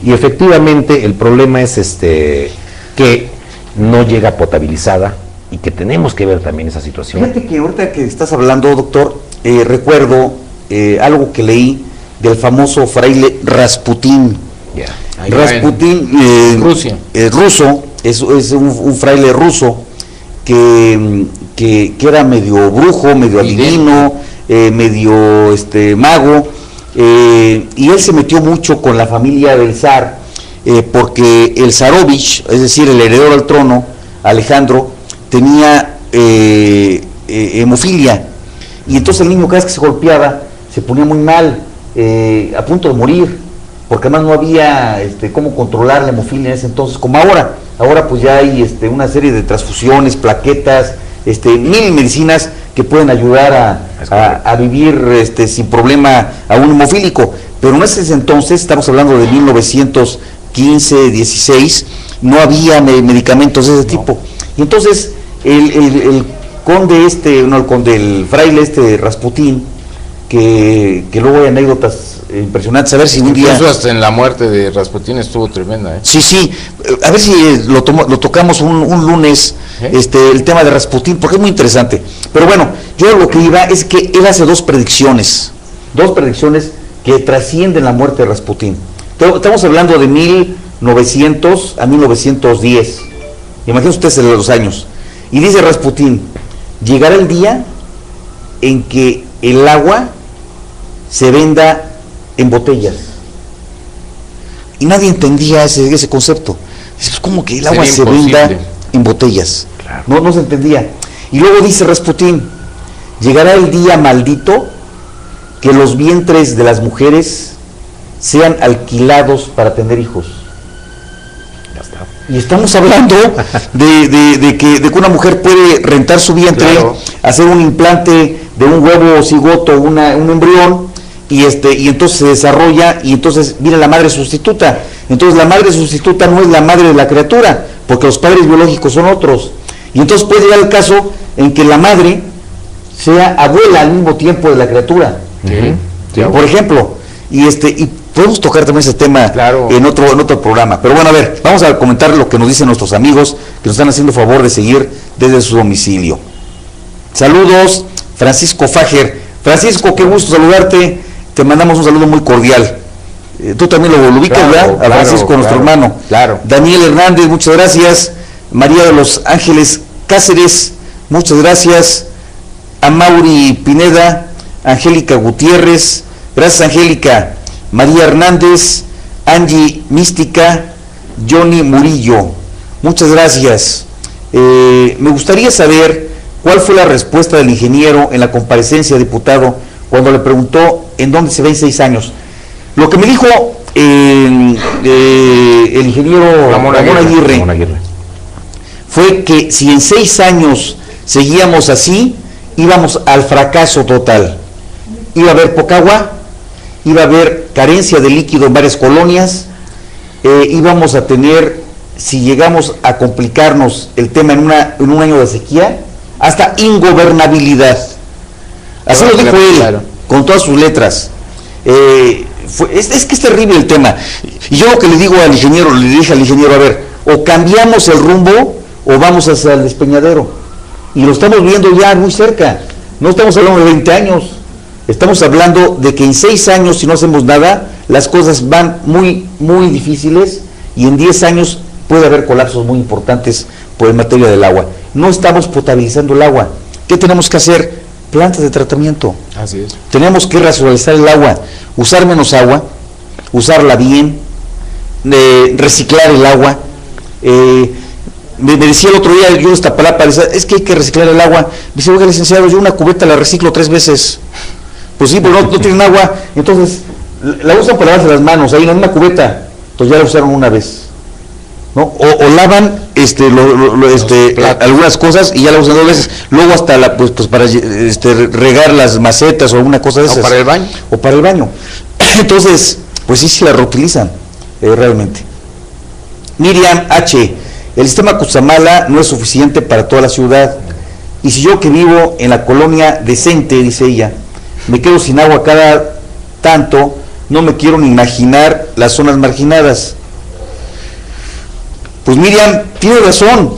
Y efectivamente el problema es que no llega potabilizada y que tenemos que ver también esa situación. Fíjate que ahorita que estás hablando, doctor, recuerdo algo que leí del famoso fraile Rasputín. Ya. Rasputín, Rusia. Ruso, es un fraile ruso que era medio brujo, medio adivino, medio mago, y él se metió mucho con la familia del zar, porque el zarovich, es decir, el heredero al trono, Alejandro, tenía hemofilia, y entonces el niño cada vez que se golpeaba se ponía muy mal, a punto de morir, porque además no había cómo controlar la hemofilia en ese entonces como ahora. Ahora pues ya hay una serie de transfusiones, plaquetas, mil medicinas que pueden ayudar a vivir sin problema a un hemofílico. Pero en ese entonces, estamos hablando de 1915, 16, no había medicamentos de ese tipo. Y entonces el conde el fraile Rasputín, que luego hay anécdotas impresionantes, a ver si un día... Incluso hasta en la muerte de Rasputín estuvo tremenda, ¿eh? Sí, a ver si lo tocamos un lunes el tema de Rasputín, porque es muy interesante. Pero bueno, yo lo que iba es que él hace dos predicciones que trascienden la muerte de Rasputín. Estamos hablando de 1900 a 1910. Imagínense ustedes los años. Y dice Rasputín, llegará el día en que el agua se venda en botellas. Y nadie entendía ese concepto. Es como que el agua se venda en botellas. Claro. No se entendía. Y luego dice Rasputín, llegará el día maldito que los vientres de las mujeres sean alquilados para tener hijos. Ya está. Y estamos hablando de que una mujer puede rentar su vientre, claro, hacer un implante de un huevo cigoto, un embrión, y entonces se desarrolla, y entonces viene la madre sustituta. Entonces la madre sustituta no es la madre de la criatura, porque los padres biológicos son otros. Y entonces puede llegar el caso en que la madre sea abuela al mismo tiempo de la criatura. Por ejemplo, y podemos tocar también ese tema, claro, en otro programa. Pero bueno, a ver, vamos a comentar lo que nos dicen nuestros amigos que nos están haciendo favor de seguir desde su domicilio. Saludos, Francisco Fager. Francisco, qué gusto saludarte. Te mandamos un saludo muy cordial. Tú también lo ubicas, claro, ¿verdad? A Francisco, nuestro hermano. Claro. Daniel Hernández, muchas gracias. María de los Ángeles Cáceres, muchas gracias. Amaury Pineda, Angélica Gutiérrez, gracias Angélica. María Hernández, Angie Mística, Johnny Murillo, muchas gracias. Me gustaría saber cuál fue la respuesta del ingeniero en la comparecencia, diputado, cuando le preguntó en dónde se ven 6 años. Lo que me dijo el ingeniero Ramón Aguirre fue que si en 6 años seguíamos así, íbamos al fracaso total. Iba a haber poca agua, iba a haber carencia de líquido en varias colonias, íbamos a tener, si llegamos a complicarnos el tema en un año de sequía, hasta ingobernabilidad. Así lo dijo él, claro, con todas sus letras. Es que es terrible el tema. Y yo lo que le dije al ingeniero, a ver, o cambiamos el rumbo o vamos hacia el despeñadero. Y lo estamos viendo ya muy cerca. No estamos hablando de 20 años. Estamos hablando de que en 6 años, si no hacemos nada, las cosas van muy, muy difíciles, y en 10 años puede haber colapsos muy importantes por en materia del agua. No estamos potabilizando el agua. ¿Qué tenemos que hacer? Plantas de tratamiento. Así es. Tenemos que racionalizar el agua, usar menos agua, usarla bien, reciclar el agua. Me decía el otro día, yo esta palabra, es que hay que reciclar el agua. Me dice, oiga, licenciado, yo una cubeta la reciclo 3 veces. Pues sí, pero no tienen agua, entonces la usan para lavarse las manos, ahí en una cubeta, entonces ya la usaron una vez, ¿no? O lavan algunas cosas y ya la usan 2 veces, luego hasta pues para regar las macetas o alguna cosa de esas. O para el baño. Entonces, pues sí la reutilizan, realmente. Miriam H., el sistema Cutzamala no es suficiente para toda la ciudad, y si yo, que vivo en la colonia decente, dice ella, me quedo sin agua cada tanto, no me quiero ni imaginar las zonas marginadas. Pues Miriam, tiene razón.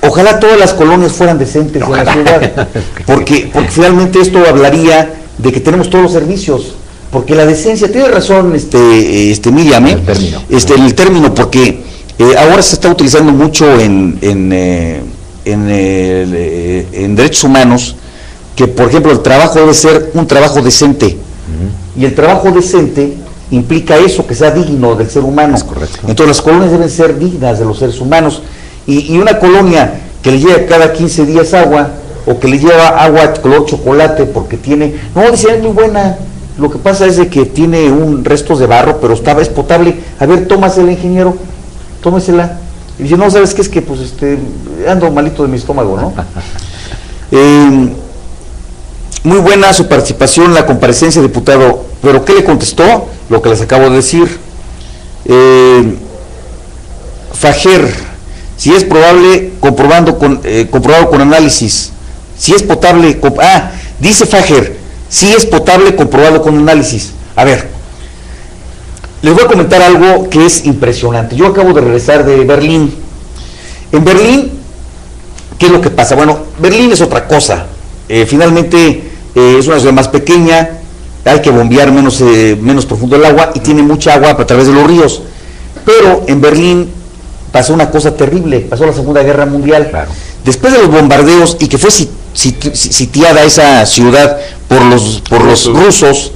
Ojalá todas las colonias fueran decentes en la ciudad, porque finalmente esto hablaría de que tenemos todos los servicios, porque la decencia, tiene razón Miriam, el término, porque ahora se está utilizando mucho en derechos humanos, que por ejemplo el trabajo debe ser un trabajo decente, y el trabajo decente implica eso, que sea digno del ser humano. Es correcto. Entonces las colonias deben ser dignas de los seres humanos, y una colonia que le llega cada 15 días agua, o que le lleva agua color chocolate porque tiene, no, dice, es muy buena, lo que pasa es de que tiene un restos de barro, pero es potable, a ver, tómasela, ingeniero, tómesela. Y dice, no, ¿sabes qué? Es que pues ando malito de mi estómago, ¿no? Muy buena su participación en la comparecencia, diputado, pero ¿qué le contestó? Lo que les acabo de decir. Fajer, si es probable, comprobado con análisis, si es potable, dice Fajer, si es potable, comprobado con análisis. A ver, les voy a comentar algo que es impresionante. Yo acabo de regresar de Berlín. En Berlín ¿qué es lo que pasa? Bueno, Berlín es otra cosa. Finalmente es una ciudad más pequeña, hay que bombear menos profundo el agua y tiene mucha agua a través de los ríos. Pero en Berlín pasó una cosa terrible, pasó la Segunda Guerra Mundial. Claro. Después de los bombardeos y que fue sitiada esa ciudad por los rusos,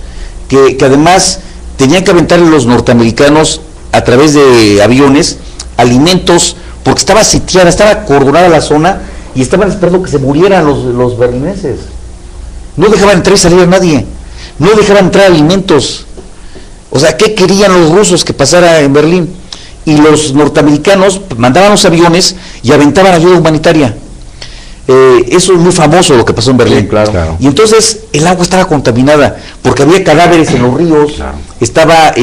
que además tenían que aventarle los norteamericanos a través de aviones alimentos, porque estaba sitiada, estaba acordonada la zona y estaban esperando que se murieran los berlineses. No dejaban entrar y salir a nadie, no dejaban entrar alimentos. O sea, ¿qué querían los rusos que pasara en Berlín? Y los norteamericanos mandaban los aviones y aventaban ayuda humanitaria. Eso es muy famoso lo que pasó en Berlín. Sí, claro. Y entonces el agua estaba contaminada porque había cadáveres en los ríos, Claro.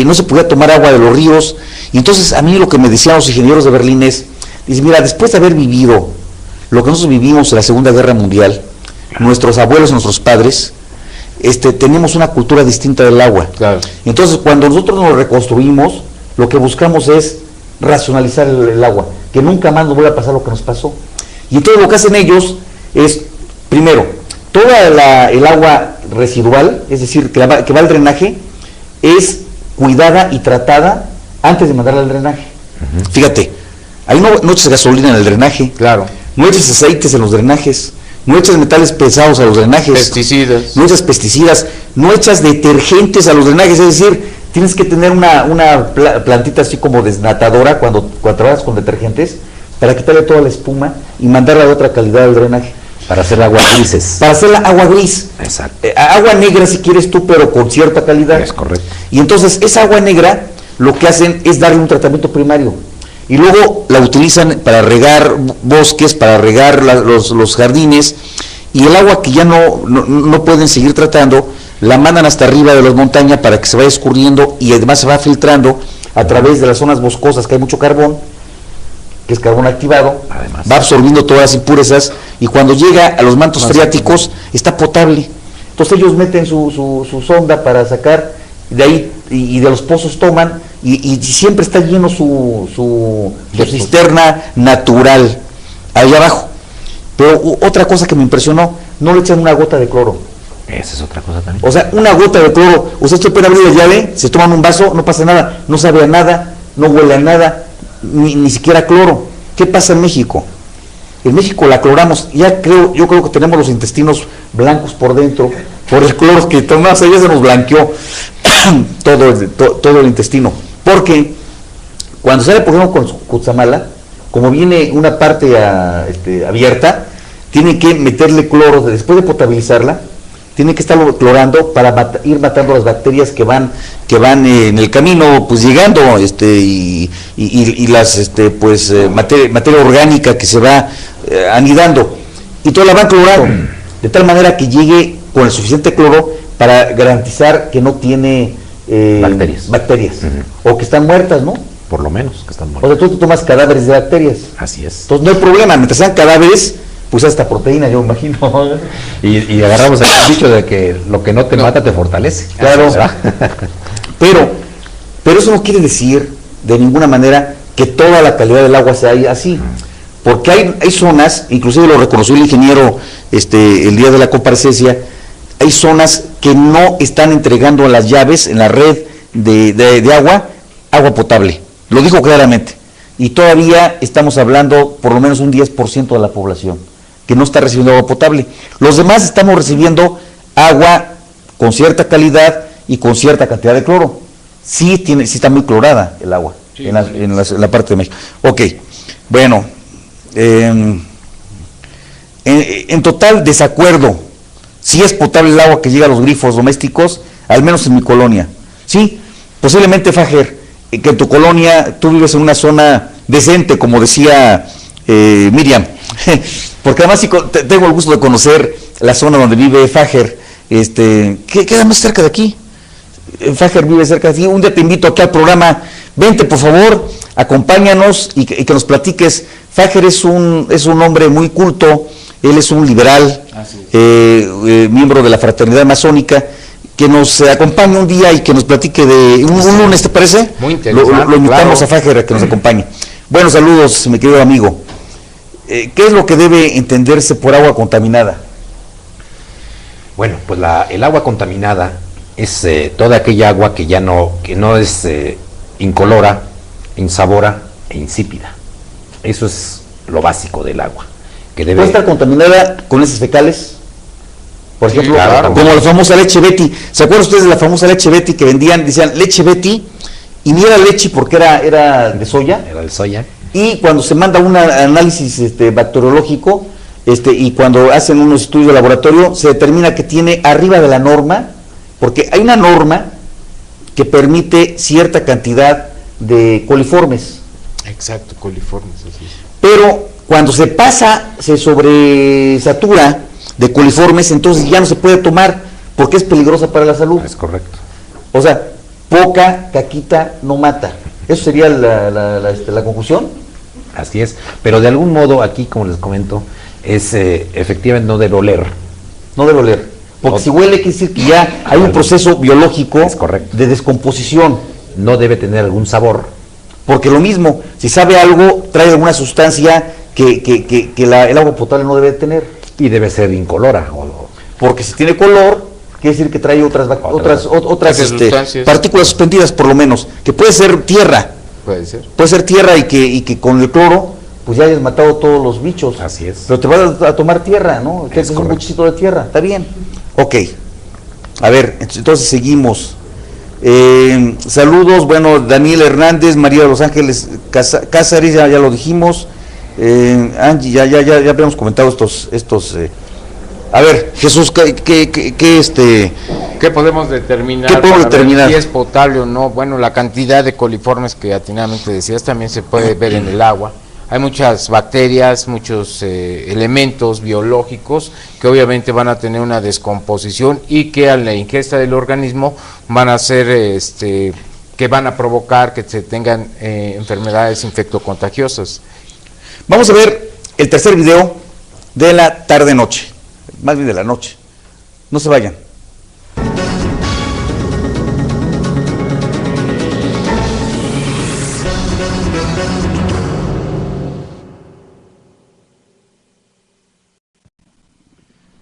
no se podía tomar agua de los ríos. Y entonces a mí lo que me decían los ingenieros de Berlín dice, mira, después de haber vivido lo que nosotros vivimos en la Segunda Guerra Mundial, nuestros abuelos, nuestros padres, tenemos una cultura distinta del agua. Claro. Entonces cuando nosotros nos reconstruimos, lo que buscamos es racionalizar el agua, que nunca más nos vuelva a pasar lo que nos pasó. Y entonces lo que hacen ellos es, primero, toda el agua residual, es decir, que va al drenaje, es cuidada y tratada antes de mandarla al drenaje. Fíjate, ahí no echas gasolina en el drenaje, Claro. no echas aceites en los drenajes, no echas metales pesados a los drenajes, Pesticidas. no echas pesticidas, no echas detergentes a los drenajes, es decir, tienes que tener una plantita así como desnatadora cuando trabajas con detergentes, para quitarle toda la espuma y mandarla de otra calidad al drenaje. Para hacer agua grises. Para hacerla agua gris. Exacto. Agua negra si quieres tú, pero con cierta calidad. Es correcto. Y entonces esa agua negra lo que hacen es darle un tratamiento primario. Y luego la utilizan para regar bosques, para regar los jardines. Y el agua que ya no pueden seguir tratando, la mandan hasta arriba de las montañas para que se vaya escurriendo y además se va filtrando a través de las zonas boscosas que hay mucho carbón, que es carbón activado, Además. va absorbiendo todas las impurezas y cuando llega a los mantos freáticos está potable. Entonces ellos meten su sonda para sacar de ahí y de los pozos toman y siempre está lleno su cisterna natural ahí abajo. Pero otra cosa que me impresionó, no le echan una gota de cloro. Esa es otra cosa también. O sea, una gota de cloro. Ustedes pueden abrir la llave, se toman un vaso, no pasa nada, no sabe a nada, no huele a nada, ni siquiera cloro. ¿Qué pasa en México? En México la cloramos, yo creo que tenemos los intestinos blancos por dentro, por el cloro que tomamos, ya se nos blanqueó todo el intestino. Porque cuando sale, por ejemplo, con Cutzamala, como viene una parte abierta, tiene que meterle cloro, después de potabilizarla, tiene que estarlo clorando para ir matando las bacterias que van en el camino, pues llegando, y las materia orgánica que se va anidando, y todo la van clorando, de tal manera que llegue con el suficiente cloro para garantizar que no tiene bacterias, o que están muertas, ¿no? Por lo menos, que están O muertos. sea, tú tomas cadáveres de bacterias, Así es. entonces no hay problema, mientras sean cadáveres, pues hasta proteína, yo me imagino. Y agarramos el dicho de que lo que no te mata te fortalece. Claro. ¿Verdad? Pero eso no quiere decir de ninguna manera que toda la calidad del agua sea así, porque hay zonas, inclusive lo reconoció el ingeniero el día de la comparecencia, hay zonas que no están entregando las llaves en la red de agua potable, lo dijo claramente, y todavía estamos hablando por lo menos un 10% de la población que no está recibiendo agua potable. Los demás estamos recibiendo agua con cierta calidad y con cierta cantidad de cloro. Sí está muy clorada el agua, sí, en la parte de México. Ok, bueno, en total desacuerdo, si es potable el agua que llega a los grifos domésticos, al menos en mi colonia. Sí, posiblemente, Fajer, que en tu colonia tú vives en una zona decente, como decía Miriam, porque además sí, tengo el gusto de conocer la zona donde vive Fajer, que queda más cerca de aquí. Fajer vive cerca de aquí. Un día te invito aquí al programa, vente por favor, acompáñanos y que nos platiques. Fajer es un hombre muy culto, él es un liberal, miembro de la fraternidad masónica, que nos acompañe un día y que nos platique de un lunes, ¿te parece? Muy interesante. Lo invitamos, claro, a Fajer a que nos acompañe. Buenos saludos, mi querido amigo. ¿qué es lo que debe entenderse por agua contaminada? Bueno, pues el agua contaminada es toda aquella agua que no es incolora, insabora e insípida. Eso es lo básico del agua. Que debe... ¿Puede estar contaminada con heces fecales? Por Sí, ejemplo, claro. como la famosa leche Betty. ¿Se acuerdan ustedes de la famosa leche Betty que vendían, decían leche Betty, y ni era leche porque era de soya? Era de soya. Y cuando se manda un análisis bacteriológico, y cuando hacen unos estudios de laboratorio, se determina que tiene arriba de la norma, porque hay una norma que permite cierta cantidad de coliformes. Exacto, coliformes, así es. Pero cuando se pasa, se sobresatura de coliformes, entonces ya no se puede tomar porque es peligrosa para la salud. Es correcto. O sea, poca caquita no mata. ¿Eso sería la conclusión? Así es. Pero de algún modo aquí, como les comento, es efectivamente no debe oler. No debe oler. Porque si huele, quiere decir que ya hay un proceso biológico Es correcto. de descomposición. No debe tener algún sabor. Porque lo mismo, si sabe algo, trae alguna sustancia que el agua potable no debe tener. Y debe ser incolora. Porque si tiene color, quiere decir que trae otras sustancias. partículas suspendidas, por lo menos, que puede ser tierra. Puede ser. Puede ser tierra y que con el cloro, pues ya hayas matado todos los bichos. Así es. Pero te vas a tomar tierra, ¿no? Es un correcto. buchito de tierra, está bien. Ok. A ver, entonces seguimos. Saludos, bueno, Daniel Hernández, María de los Ángeles Cázares, ya lo dijimos. Angie, ya habíamos comentado estos. A ver, Jesús, ¿Qué podemos determinar? ¿Qué podemos para ver determinar? si es potable o no. Bueno, la cantidad de coliformes que atinadamente decías también se puede ver en el agua. Hay muchas bacterias, muchos elementos biológicos que obviamente van a tener una descomposición y que a la ingesta del organismo van a ser, que van a provocar que se tengan enfermedades infectocontagiosas. Vamos a ver el tercer video de la tarde-noche, más bien de la noche. No se vayan.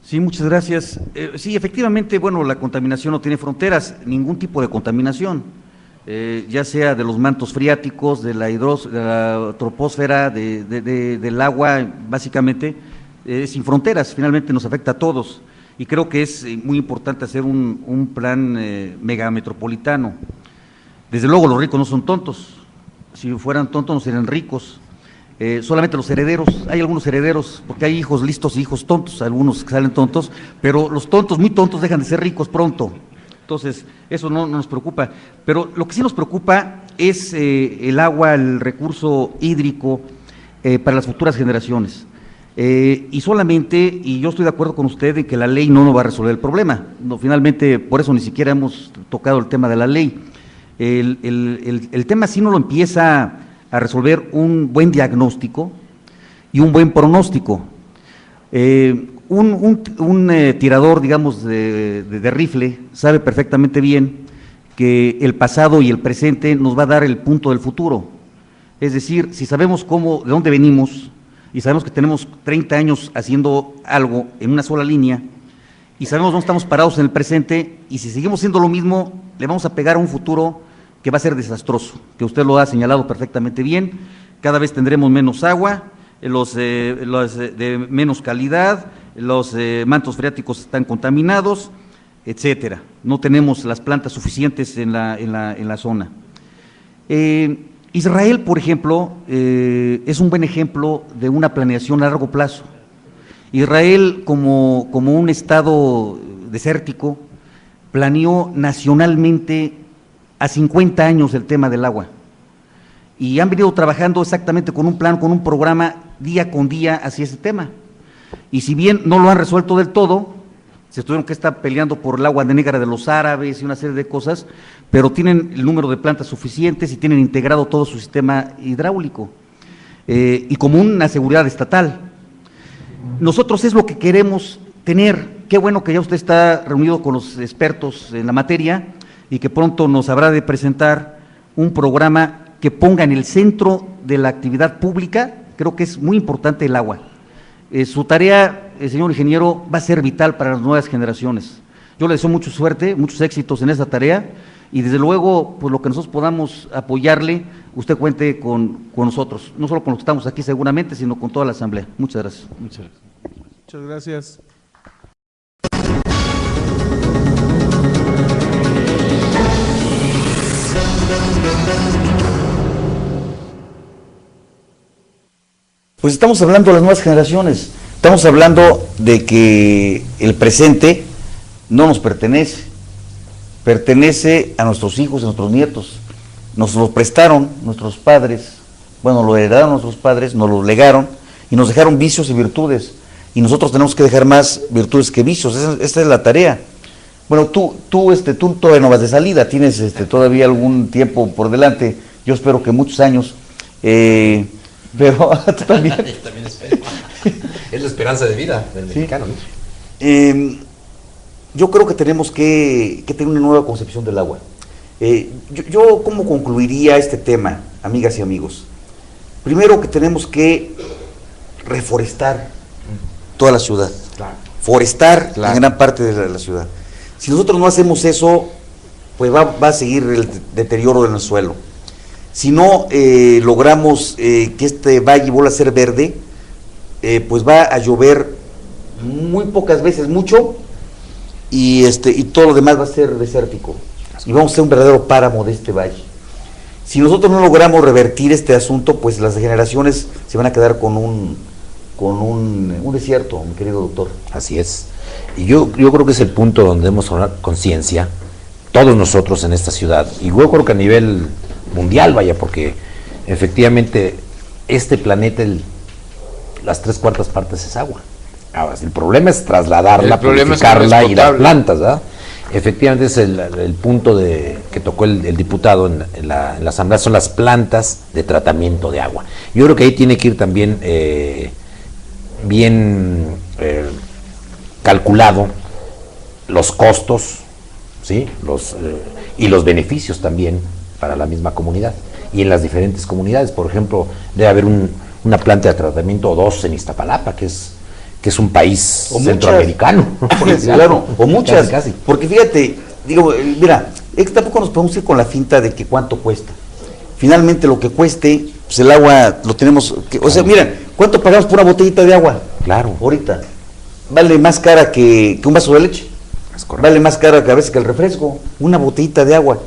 Sí, muchas gracias. Sí, efectivamente, bueno, la contaminación no tiene fronteras, ningún tipo de contaminación, ya sea de los mantos freáticos, de la troposfera, del agua, básicamente, sin fronteras, finalmente nos afecta a todos. Y creo que es muy importante hacer un plan megametropolitano. Desde luego, los ricos no son tontos, si fueran tontos no serían ricos. Solamente los herederos, hay algunos herederos, porque hay hijos listos y hijos tontos, algunos que salen tontos, pero los tontos, muy tontos, dejan de ser ricos pronto. Entonces, eso no nos preocupa. Pero lo que sí nos preocupa es el agua, el recurso hídrico para las futuras generaciones. Y solamente, y yo estoy de acuerdo con usted en que la ley no nos va a resolver el problema. No, finalmente, por eso ni siquiera hemos tocado el tema de la ley. El tema sí no lo empieza a resolver un buen diagnóstico y un buen pronóstico. Un tirador, digamos, de rifle sabe perfectamente bien que el pasado y el presente nos va a dar el punto del futuro. Es decir, si sabemos de dónde venimos y sabemos que tenemos 30 años haciendo algo en una sola línea y sabemos dónde estamos parados en el presente, y si seguimos haciendo lo mismo, le vamos a pegar a un futuro que va a ser desastroso, que usted lo ha señalado perfectamente bien. Cada vez tendremos menos agua, los de menos calidad, los mantos freáticos están contaminados, etcétera. No tenemos las plantas suficientes en la zona. Israel, por ejemplo, es un buen ejemplo de una planeación a largo plazo. Israel, como un estado desértico, planeó nacionalmente a 50 años el tema del agua, y han venido trabajando exactamente con un plan, con un programa, día con día hacia ese tema, y si bien no lo han resuelto del todo, se tuvieron que estar peleando por el agua negra de los árabes y una serie de cosas, pero tienen el número de plantas suficientes y tienen integrado todo su sistema hidráulico, y como una seguridad estatal. Nosotros es lo que queremos tener. Qué bueno que ya usted está reunido con los expertos en la materia y que pronto nos habrá de presentar un programa que ponga en el centro de la actividad pública Creo que es muy importante el agua. Su tarea, señor ingeniero, va a ser vital para las nuevas generaciones. Yo le deseo mucha suerte, muchos éxitos en esta tarea y desde luego, pues lo que nosotros podamos apoyarle, usted cuente con nosotros, no solo con los que estamos aquí seguramente, sino con toda la Asamblea. Muchas gracias. Muchas gracias. Pues estamos hablando de las nuevas generaciones, estamos hablando de que el presente no nos pertenece, pertenece a nuestros hijos y a nuestros nietos. Nos lo prestaron nuestros padres, bueno, lo heredaron nuestros padres, nos lo legaron y nos dejaron vicios y virtudes. Y nosotros tenemos que dejar más virtudes que vicios, esta es la tarea. Bueno, tú todavía no vas de salida, tienes todavía algún tiempo por delante, yo espero que muchos años, pero tú también. También espero. Es la esperanza de vida del mexicano, ¿no? Yo creo que tenemos que tener una nueva concepción del agua. Yo ¿cómo concluiría este tema, amigas y amigos? Primero que tenemos que reforestar toda la ciudad, Claro. forestar Claro. en gran parte de la ciudad. Si nosotros no hacemos eso, pues va a seguir el deterioro del suelo. Si no logramos que este valle vuelva a ser verde, pues va a llover muy pocas veces, mucho, y todo lo demás va a ser desértico. Y vamos a ser un verdadero páramo de este valle. Si nosotros no logramos revertir este asunto, pues las generaciones se van a quedar con un desierto, mi querido doctor. Así es. Y yo creo que es el punto donde debemos tomar conciencia, todos nosotros en esta ciudad, y yo creo que a nivel mundial, vaya, porque efectivamente este planeta, las 3/4 partes es agua. Ahora, el problema es trasladarla, El problema es que no es purificarla y las potable. plantas, ¿verdad? Efectivamente es el punto que tocó el diputado en la Asamblea, son las plantas de tratamiento de agua. Yo creo que ahí tiene que ir también bien calculado los costos, ¿sí? Y los beneficios también para la misma comunidad y en las diferentes comunidades. Por ejemplo, debe haber una planta de tratamiento o dos en Iztapalapa, que es un país O muchas. centroamericano. Claro, o muchas, Casi. porque fíjate, digo, mira, es que tampoco nos podemos ir con la finta de que cuánto cuesta. Finalmente lo que cueste, pues el agua lo tenemos, o sea, miren, ¿cuánto pagamos por una botellita de agua? Claro. Ahorita. Vale más cara que un vaso de leche. Es correcto. Vale más cara que a veces que el refresco, una botellita de agua.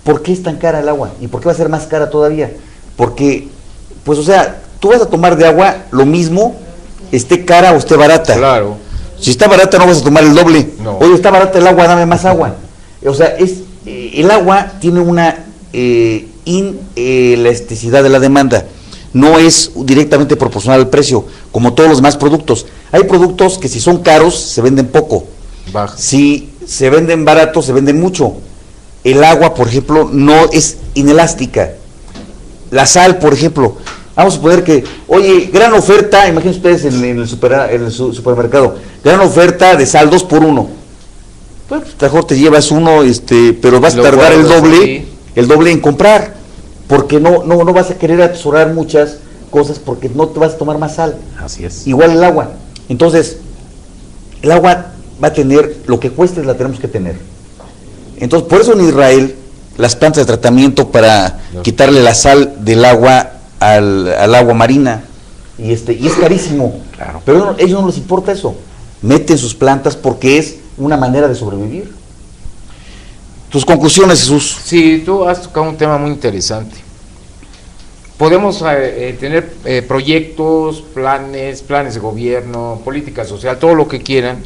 ¿Por qué es tan cara el agua? ¿Y por qué va a ser más cara todavía? Porque, pues, o sea, tú vas a tomar de agua lo mismo, esté cara o esté barata. Claro. Si está barata no vas a tomar el doble. No. Oye, está barata el agua, dame más agua. O sea, el agua tiene una inelasticidad de la demanda. No es directamente proporcional al precio, como todos los demás productos. Hay productos que si son caros, se venden poco. Baja. Si se venden baratos, se venden mucho. El agua, por ejemplo, no es inelástica. La sal, por ejemplo, vamos a suponer que, oye, gran oferta, imagínense ustedes en el supermercado, gran oferta de sal 2 por 1. Pues mejor te llevas uno, pero vas a Lo tardar guardas ahí. el doble en comprar, porque no vas a querer atesorar muchas cosas porque no te vas a tomar más sal. Así es. Igual el agua. Entonces, el agua va a tener, lo que cueste la tenemos que tener. Entonces, por eso en Israel, las plantas de tratamiento para quitarle la sal del agua al agua marina, y es carísimo. Claro. Pero a ellos no les importa eso. Meten sus plantas porque es una manera de sobrevivir. Tus conclusiones, Jesús. Sí, tú has tocado un tema muy interesante. Podemos tener proyectos, planes de gobierno, política social, todo lo que quieran,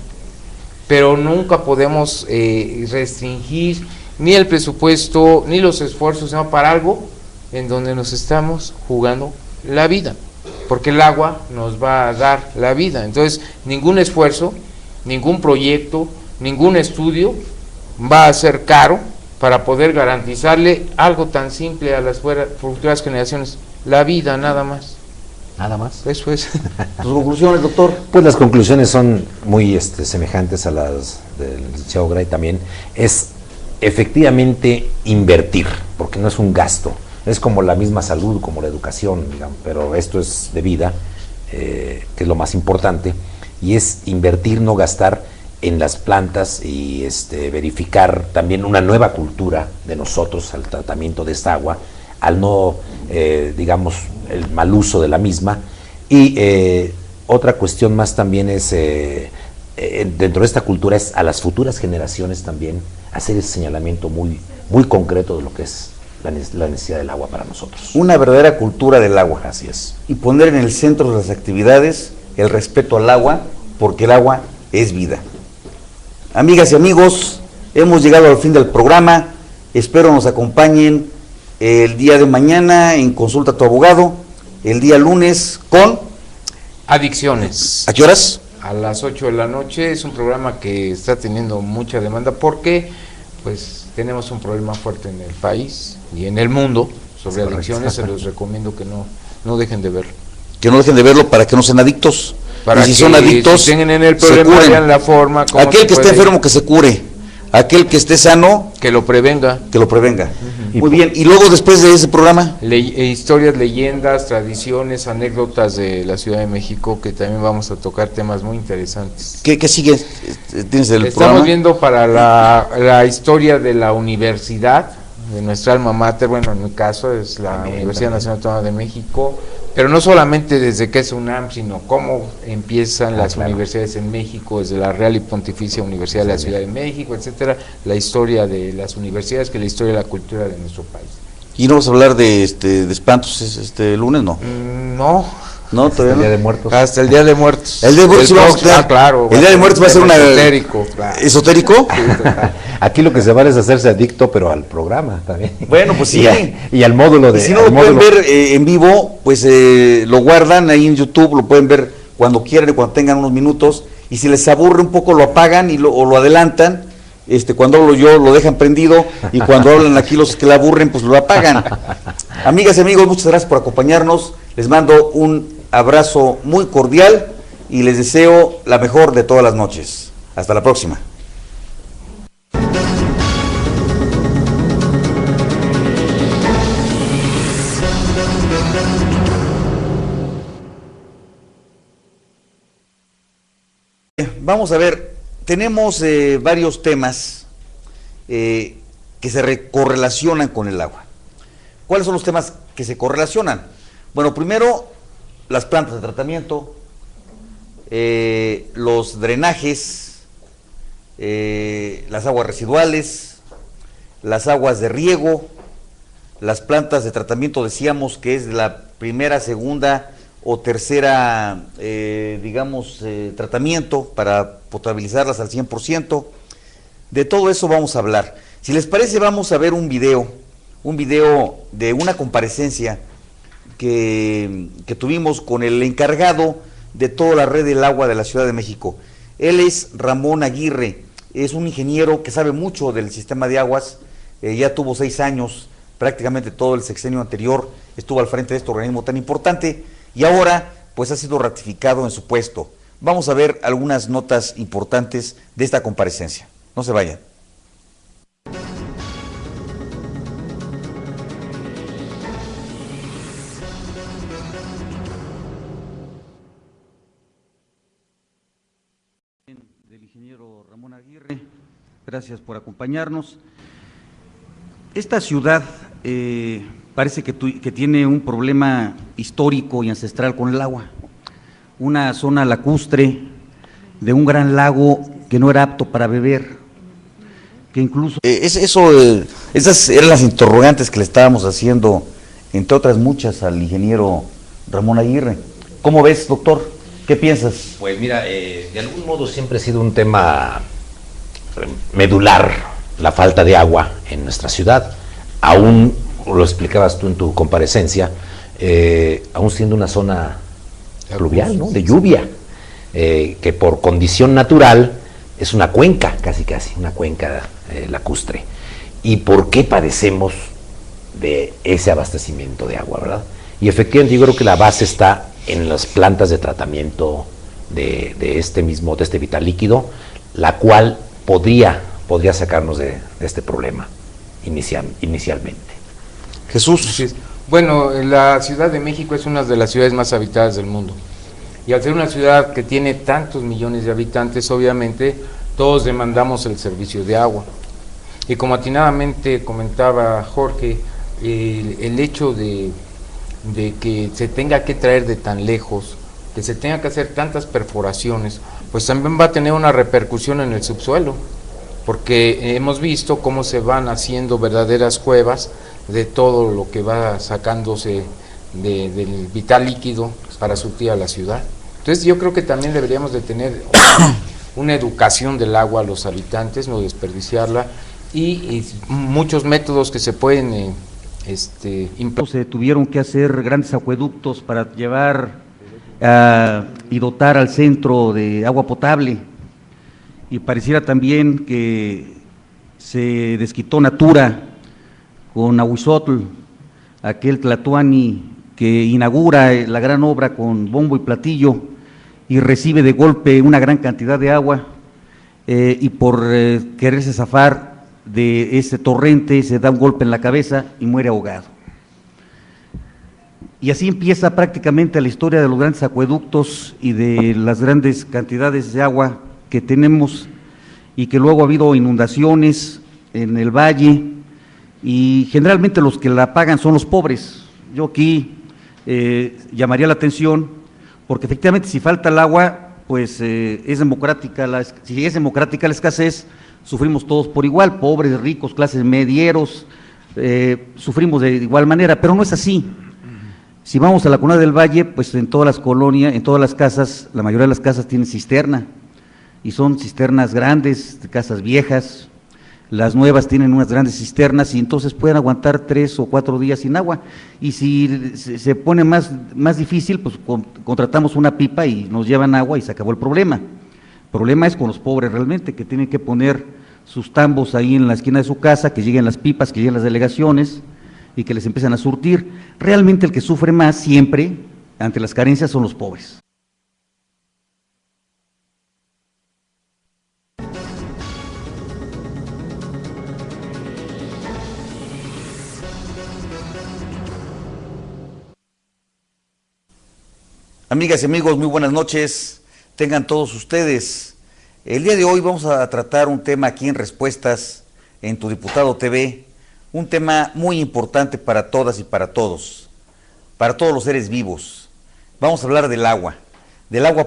pero nunca podemos restringir ni el presupuesto ni los esfuerzos, sino para algo en donde nos estamos jugando la vida, porque el agua nos va a dar la vida. Entonces, ningún esfuerzo, ningún proyecto, ningún estudio va a ser caro para poder garantizarle algo tan simple a las futuras generaciones, la vida nada más. Nada más. Eso es. Tus conclusiones, doctor. Pues las conclusiones son muy semejantes a las del licenciado Gray también. Es efectivamente invertir, porque no es un gasto, Es como la misma salud, como la educación, digamos, pero esto es de vida, que es lo más importante, y es invertir, no gastar en las plantas y verificar también una nueva cultura de nosotros al tratamiento de esta agua, al no, digamos, el mal uso de la misma. Y otra cuestión más también es, dentro de esta cultura, es a las futuras generaciones también hacer ese señalamiento muy, muy concreto de lo que es la necesidad del agua para nosotros. Una verdadera cultura del agua. Así es. Y poner en el centro de las actividades el respeto al agua, porque el agua es vida. Amigas y amigos, hemos llegado al fin del programa. Espero nos acompañen el día de mañana en Consulta a tu Abogado, el día lunes con... Adicciones. ¿A qué horas? A las 8 de la noche. Es un programa que está teniendo mucha demanda porque pues tenemos un problema fuerte en el país y en el mundo sobre adicciones. Se los recomiendo que no dejen de verlo. Que no dejen de verlo para que no sean adictos. Para y si que son adictos, si tengan en el se problema, curen. vean la forma. Cómo Aquel se que esté puede- enfermo, que se cure. Aquel que esté sano, que lo prevenga. que lo prevenga. Y Muy bien. Y luego, después de ese programa, Historias, leyendas, tradiciones, anécdotas de la Ciudad de México, que también vamos a tocar temas muy interesantes. ¿qué sigue? ¿Tienes el Estamos programa? viendo para la historia de la universidad, de nuestra alma mater. Bueno, en mi caso es la Universidad Nacional Autónoma de México, pero no solamente desde que es UNAM, sino cómo empiezan las universidades en México, desde la Real y Pontificia Universidad de la Ciudad de México, etcétera, la historia de las universidades, que es la historia de la cultura de nuestro país. ¿Y no vamos a hablar de espantos este lunes? No. No, No, todavía El no. Día de Muertos. hasta el Día de Muertos. El Día de Muertos sí vamos a tener. claro. El Día de Muertos va a ser una... esotérico, claro. ¿Esotérico? Aquí lo que se vale es hacerse adicto, pero al programa también. Bueno, pues sí. Y al módulo de... Y si no al lo pueden módulo- ver en vivo, pues lo guardan ahí en YouTube, lo pueden ver cuando quieran y cuando tengan unos minutos. Y si les aburre un poco, lo apagan o lo adelantan. Cuando hablo yo, lo dejan prendido. Y cuando hablan aquí los que le aburren, pues lo apagan. Amigas y amigos, muchas gracias por acompañarnos. Les mando un abrazo muy cordial y les deseo la mejor de todas las noches. Hasta la próxima. Vamos a ver, tenemos varios temas que se correlacionan con el agua. ¿Cuáles son los temas que se correlacionan? Bueno, primero, las plantas de tratamiento, los drenajes, las aguas residuales, las aguas de riego, las plantas de tratamiento, decíamos que es de la primera, segunda o tercera, tratamiento para potabilizarlas al 100%. De todo eso vamos a hablar. Si les parece, vamos a ver un video de una comparecencia que tuvimos con el encargado de toda la red del agua de la Ciudad de México. Él es Ramón Aguirre, es un ingeniero que sabe mucho del sistema de aguas, ya tuvo 6 años, prácticamente todo el sexenio anterior estuvo al frente de este organismo tan importante y ahora pues ha sido ratificado en su puesto. Vamos a ver algunas notas importantes de esta comparecencia. No se vayan. Del ingeniero Ramón Aguirre, gracias por acompañarnos. Esta ciudad parece que tiene un problema histórico y ancestral con el agua. Una zona lacustre de un gran lago que no era apto para beber, que incluso... Esas eran las interrogantes que le estábamos haciendo, entre otras muchas, al ingeniero Ramón Aguirre. ¿Cómo ves, doctor? ¿Qué piensas? Pues mira, de algún modo siempre ha sido un tema medular la falta de agua en nuestra ciudad, aún lo explicabas tú en tu comparecencia, aún siendo una zona pluvial, ¿no? De lluvia, que por condición natural es una cuenca, casi una cuenca lacustre. ¿Y por qué padecemos de ese abastecimiento de agua, verdad? Y efectivamente yo creo que la base está en las plantas de tratamiento de este vital líquido, la cual podría sacarnos de este problema inicialmente. Jesús. Así es. Bueno, la Ciudad de México es una de las ciudades más habitadas del mundo. Y al ser una ciudad que tiene tantos millones de habitantes, obviamente todos demandamos el servicio de agua. Y como atinadamente comentaba Jorge, el hecho de que se tenga que traer de tan lejos, que se tenga que hacer tantas perforaciones, pues también va a tener una repercusión en el subsuelo, porque hemos visto cómo se van haciendo verdaderas cuevas de todo lo que va sacándose del vital líquido para surtir a la ciudad. Entonces yo creo que también deberíamos de tener una educación del agua a los habitantes, no desperdiciarla, y muchos métodos que se pueden Se tuvieron que hacer grandes acueductos para llevar y dotar al centro de agua potable, y pareciera también que se desquitó Natura con Ahuizotl, aquel tlatoani que inaugura la gran obra con bombo y platillo y recibe de golpe una gran cantidad de agua, y por quererse zafar de ese torrente se da un golpe en la cabeza y muere ahogado. Y así empieza prácticamente la historia de los grandes acueductos y de las grandes cantidades de agua que tenemos, y que luego ha habido inundaciones en el valle, y generalmente los que la pagan son los pobres. Yo aquí llamaría la atención, porque efectivamente si falta el agua, pues es democrática si es democrática la escasez, sufrimos todos por igual, pobres, ricos, clases medieros, sufrimos de igual manera, pero no es así. Si vamos a la Comunidad del Valle, pues en todas las colonias, en todas las casas, la mayoría de las casas tienen cisterna, y son cisternas grandes, de casas viejas. Las nuevas tienen unas grandes cisternas y entonces pueden aguantar 3 o 4 días sin agua. Y si se pone más difícil, pues contratamos una pipa y nos llevan agua y se acabó el problema. El problema es con los pobres realmente, que tienen que poner sus tambos ahí en la esquina de su casa, que lleguen las pipas, que lleguen las delegaciones y que les empiezan a surtir. Realmente el que sufre más siempre ante las carencias son los pobres. Amigas y amigos, muy buenas noches, tengan todos ustedes. El día de hoy vamos a tratar un tema aquí en Respuestas en Tu Diputado TV, un tema muy importante para todas y para todos los seres vivos. Vamos a hablar del agua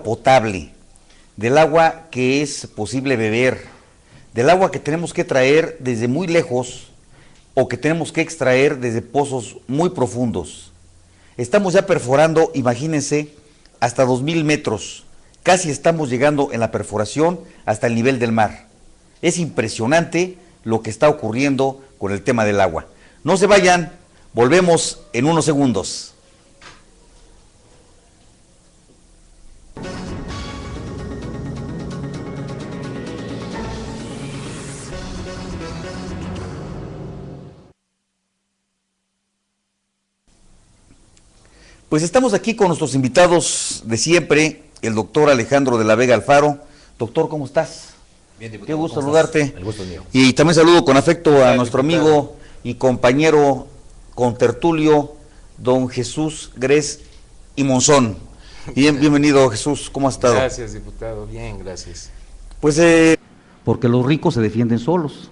potable, del agua que es posible beber, del agua que tenemos que traer desde muy lejos o que tenemos que extraer desde pozos muy profundos. Estamos ya perforando, imagínense, hasta 2000 metros, casi estamos llegando en la perforación hasta el nivel del mar. Es impresionante lo que está ocurriendo con el tema del agua. No se vayan, volvemos en unos segundos. Pues estamos aquí con nuestros invitados de siempre, el doctor Alejandro de la Vega Alfaro. Doctor, ¿cómo estás? Bien, diputado, qué gusto ¿cómo saludarte. estás? El gusto es mío. Y también saludo con afecto a nuestro diputado. amigo y compañero contertulio, don Jesús Grez y Monzón. Bienvenido, Jesús, ¿cómo has estado? Gracias, diputado, bien, gracias. Pues Porque los ricos se defienden solos.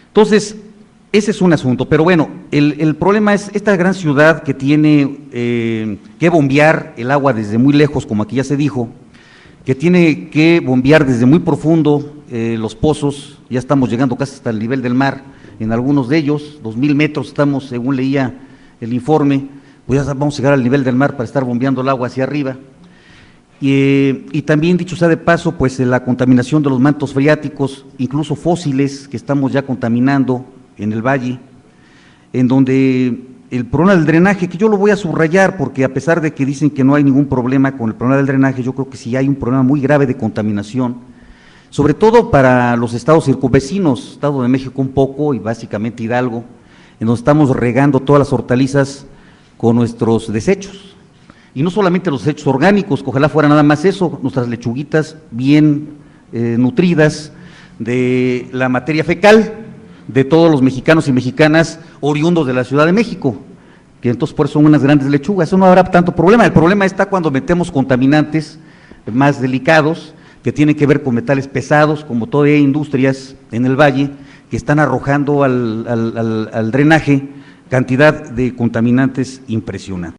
Entonces, ese es un asunto, pero bueno, el problema es esta gran ciudad que tiene que bombear el agua desde muy lejos, como aquí ya se dijo, que tiene que bombear desde muy profundo los pozos. Ya estamos llegando casi hasta el nivel del mar, en algunos de ellos, 2000 metros estamos, según leía el informe, pues ya vamos a llegar al nivel del mar para estar bombeando el agua hacia arriba. Y también, dicho sea de paso, pues la contaminación de los mantos freáticos, incluso fósiles que estamos ya contaminando en el valle, en donde el problema del drenaje, que yo lo voy a subrayar, porque a pesar de que dicen que no hay ningún problema con el problema del drenaje, yo creo que sí hay un problema muy grave de contaminación, sobre todo para los estados circunvecinos, Estado de México un poco y básicamente Hidalgo, en donde estamos regando todas las hortalizas con nuestros desechos. Y no solamente los desechos orgánicos, que ojalá fuera nada más eso, nuestras lechuguitas bien nutridas de la materia fecal, de todos los mexicanos y mexicanas oriundos de la Ciudad de México, que entonces por eso son unas grandes lechugas. Eso no habrá tanto problema. El problema está cuando metemos contaminantes más delicados, que tienen que ver con metales pesados, como todavía hay industrias en el valle que están arrojando al drenaje cantidad de contaminantes impresionante.